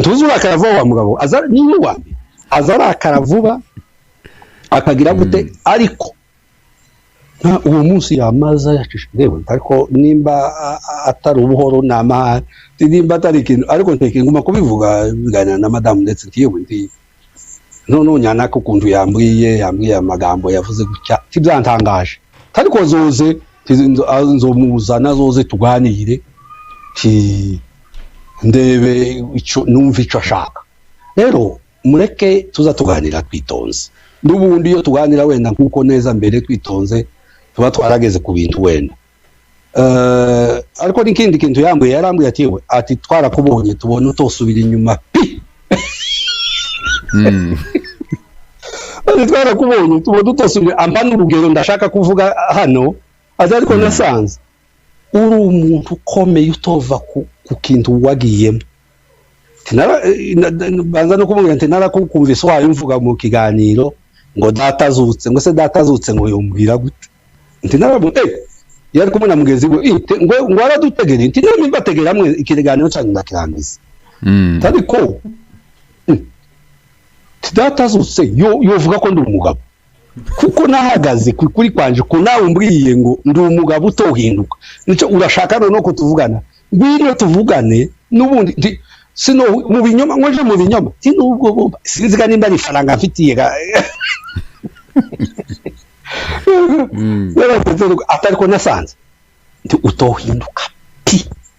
tuzurakara vuba wa mugabo azara niwe wambi azarakara vuba akagira gute ariko uwo munsi yamaza yacishe rero ariko nimba atari ubuhoro nama nimba atari ikintu ariko nteke nguma kubivuga biganira na madame ndetse ntiyewe ndi none nyana ko kuntu yambwiye amagambo yavuze gutya tibyantangaje ariko zoze nzomuzana zoze tuganire ndebe ico numva ico ashaka rero mureke tuza tuganira twitonze n'ubundi iyo tuganira wenda nkuko neza mbere twitonze tuba twarageze ku bintu wenda ariko n'ikindi kintu yarambwiye ati twarakubonye tubona utosubira inyuma pi ati twarakubonye tubona utosubira ampana urugero ndashaka kuvuga hano ariko nasanze uri umuntu ukomeye utova ku kintu wagiyemo banza no kumubwira ati narakumvise wayumvuga mu kiganiro ngo datazutse ngo se datazutse ngo yumbwira gute nti naramute yari kumwe na mugezi ngo aradutegere nti nimba tegeramwe ikiganiro cyanyu ndakirangiza ariko datazutse yovuga ko ndi umugabo kuko nahagaze kuri kwanje ko nawe umbwiye ngo ndi umugabo utohinduka nico urashaka no kutuvugana ngwino tuvugane nubundi sino mu binyoma ngoje mu binyoma sinubwo sinzi kandi nimba ari faranga mfitiye atari ko nasanze utohinduka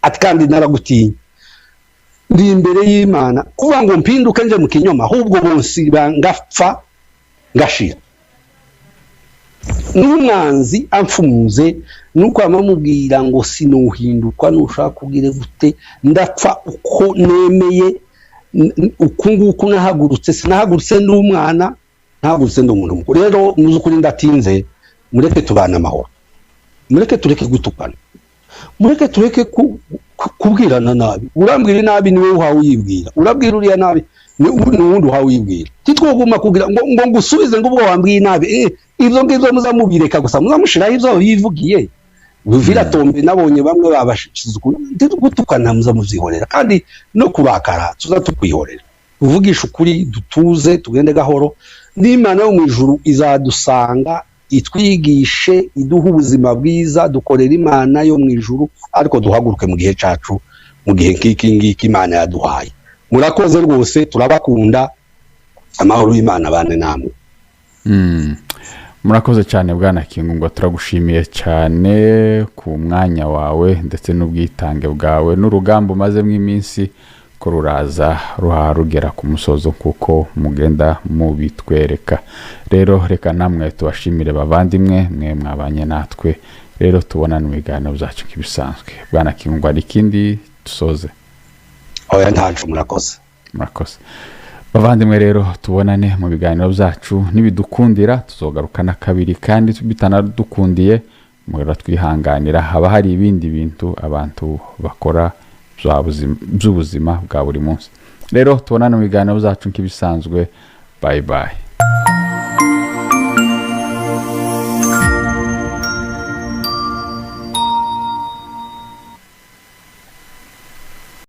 ati kandi naragutinya ndi imbere y'Imana kuba ngo mpinduke nje mu kinyoma ahubwo bonsi ngapfa ngashira n'umwanzi amfumuze nuko amamubwira ngo sinuhinduka nushaka kugira gute ndapfa uko nemeye uku nguku nahagurutse sinahagurutse n'umwana ntagurutse n'umuntu mukuru rero muzukuri ndatinze mureke tubana amahoro mureke tureke gutukana mureke tureke kubwirana nabi urambwira nabi niwe uhawe uyibwira urabwira uriya nabi ni uwundi uhawe uyibwira titwoguma kugira ngo ngusubize ngo ubwo wambwiye nabi ivyo ngivyo muzamubireka gusa muzamushiraho ivyo bivugiye buvira tombe nabonye bamwe babashikiza gutukana muzamuzihorera kandi no kubakara tuza tukwihorera uvugisha ukuri dutuze tugende gahoro n'Imana yo mu ijuru izadusanga itwigishe iduha ubuzima bwiza dukorera Imana yo mu ijuru ariko duhaguruke mu gihe cacu mu gihe ngiki Imana yaduhaye murakoze rwose turabakunda amahoro y'Imana bane namwe murakoze cyane bwana Kingungo turagushimiye cyane ku mwanya wawe ndetse n'ubwitange bwawe n'urugamba umazemo iminsi ko ruraza rugera ku musozo kuko mugenda mubitwereka rero reka namwe tubashimire bavandimwe mwe mwabanye natwe rero tubonana mu biganiro byacu nk'ibisanzwe bwana Kingungo ari ikindi dusoze oya ntacu murakoze bavandimwe rero tubonane mu biganiro byacu nibidukundira tuzogarukana kabiri kandi bitanadukundiye mugera twihanganira haba hari ibindi bintu abantu bakora by'ubuzima bwa buri munsi rero tubonane mu biganiro byacu nk'ibisanzwe bye bye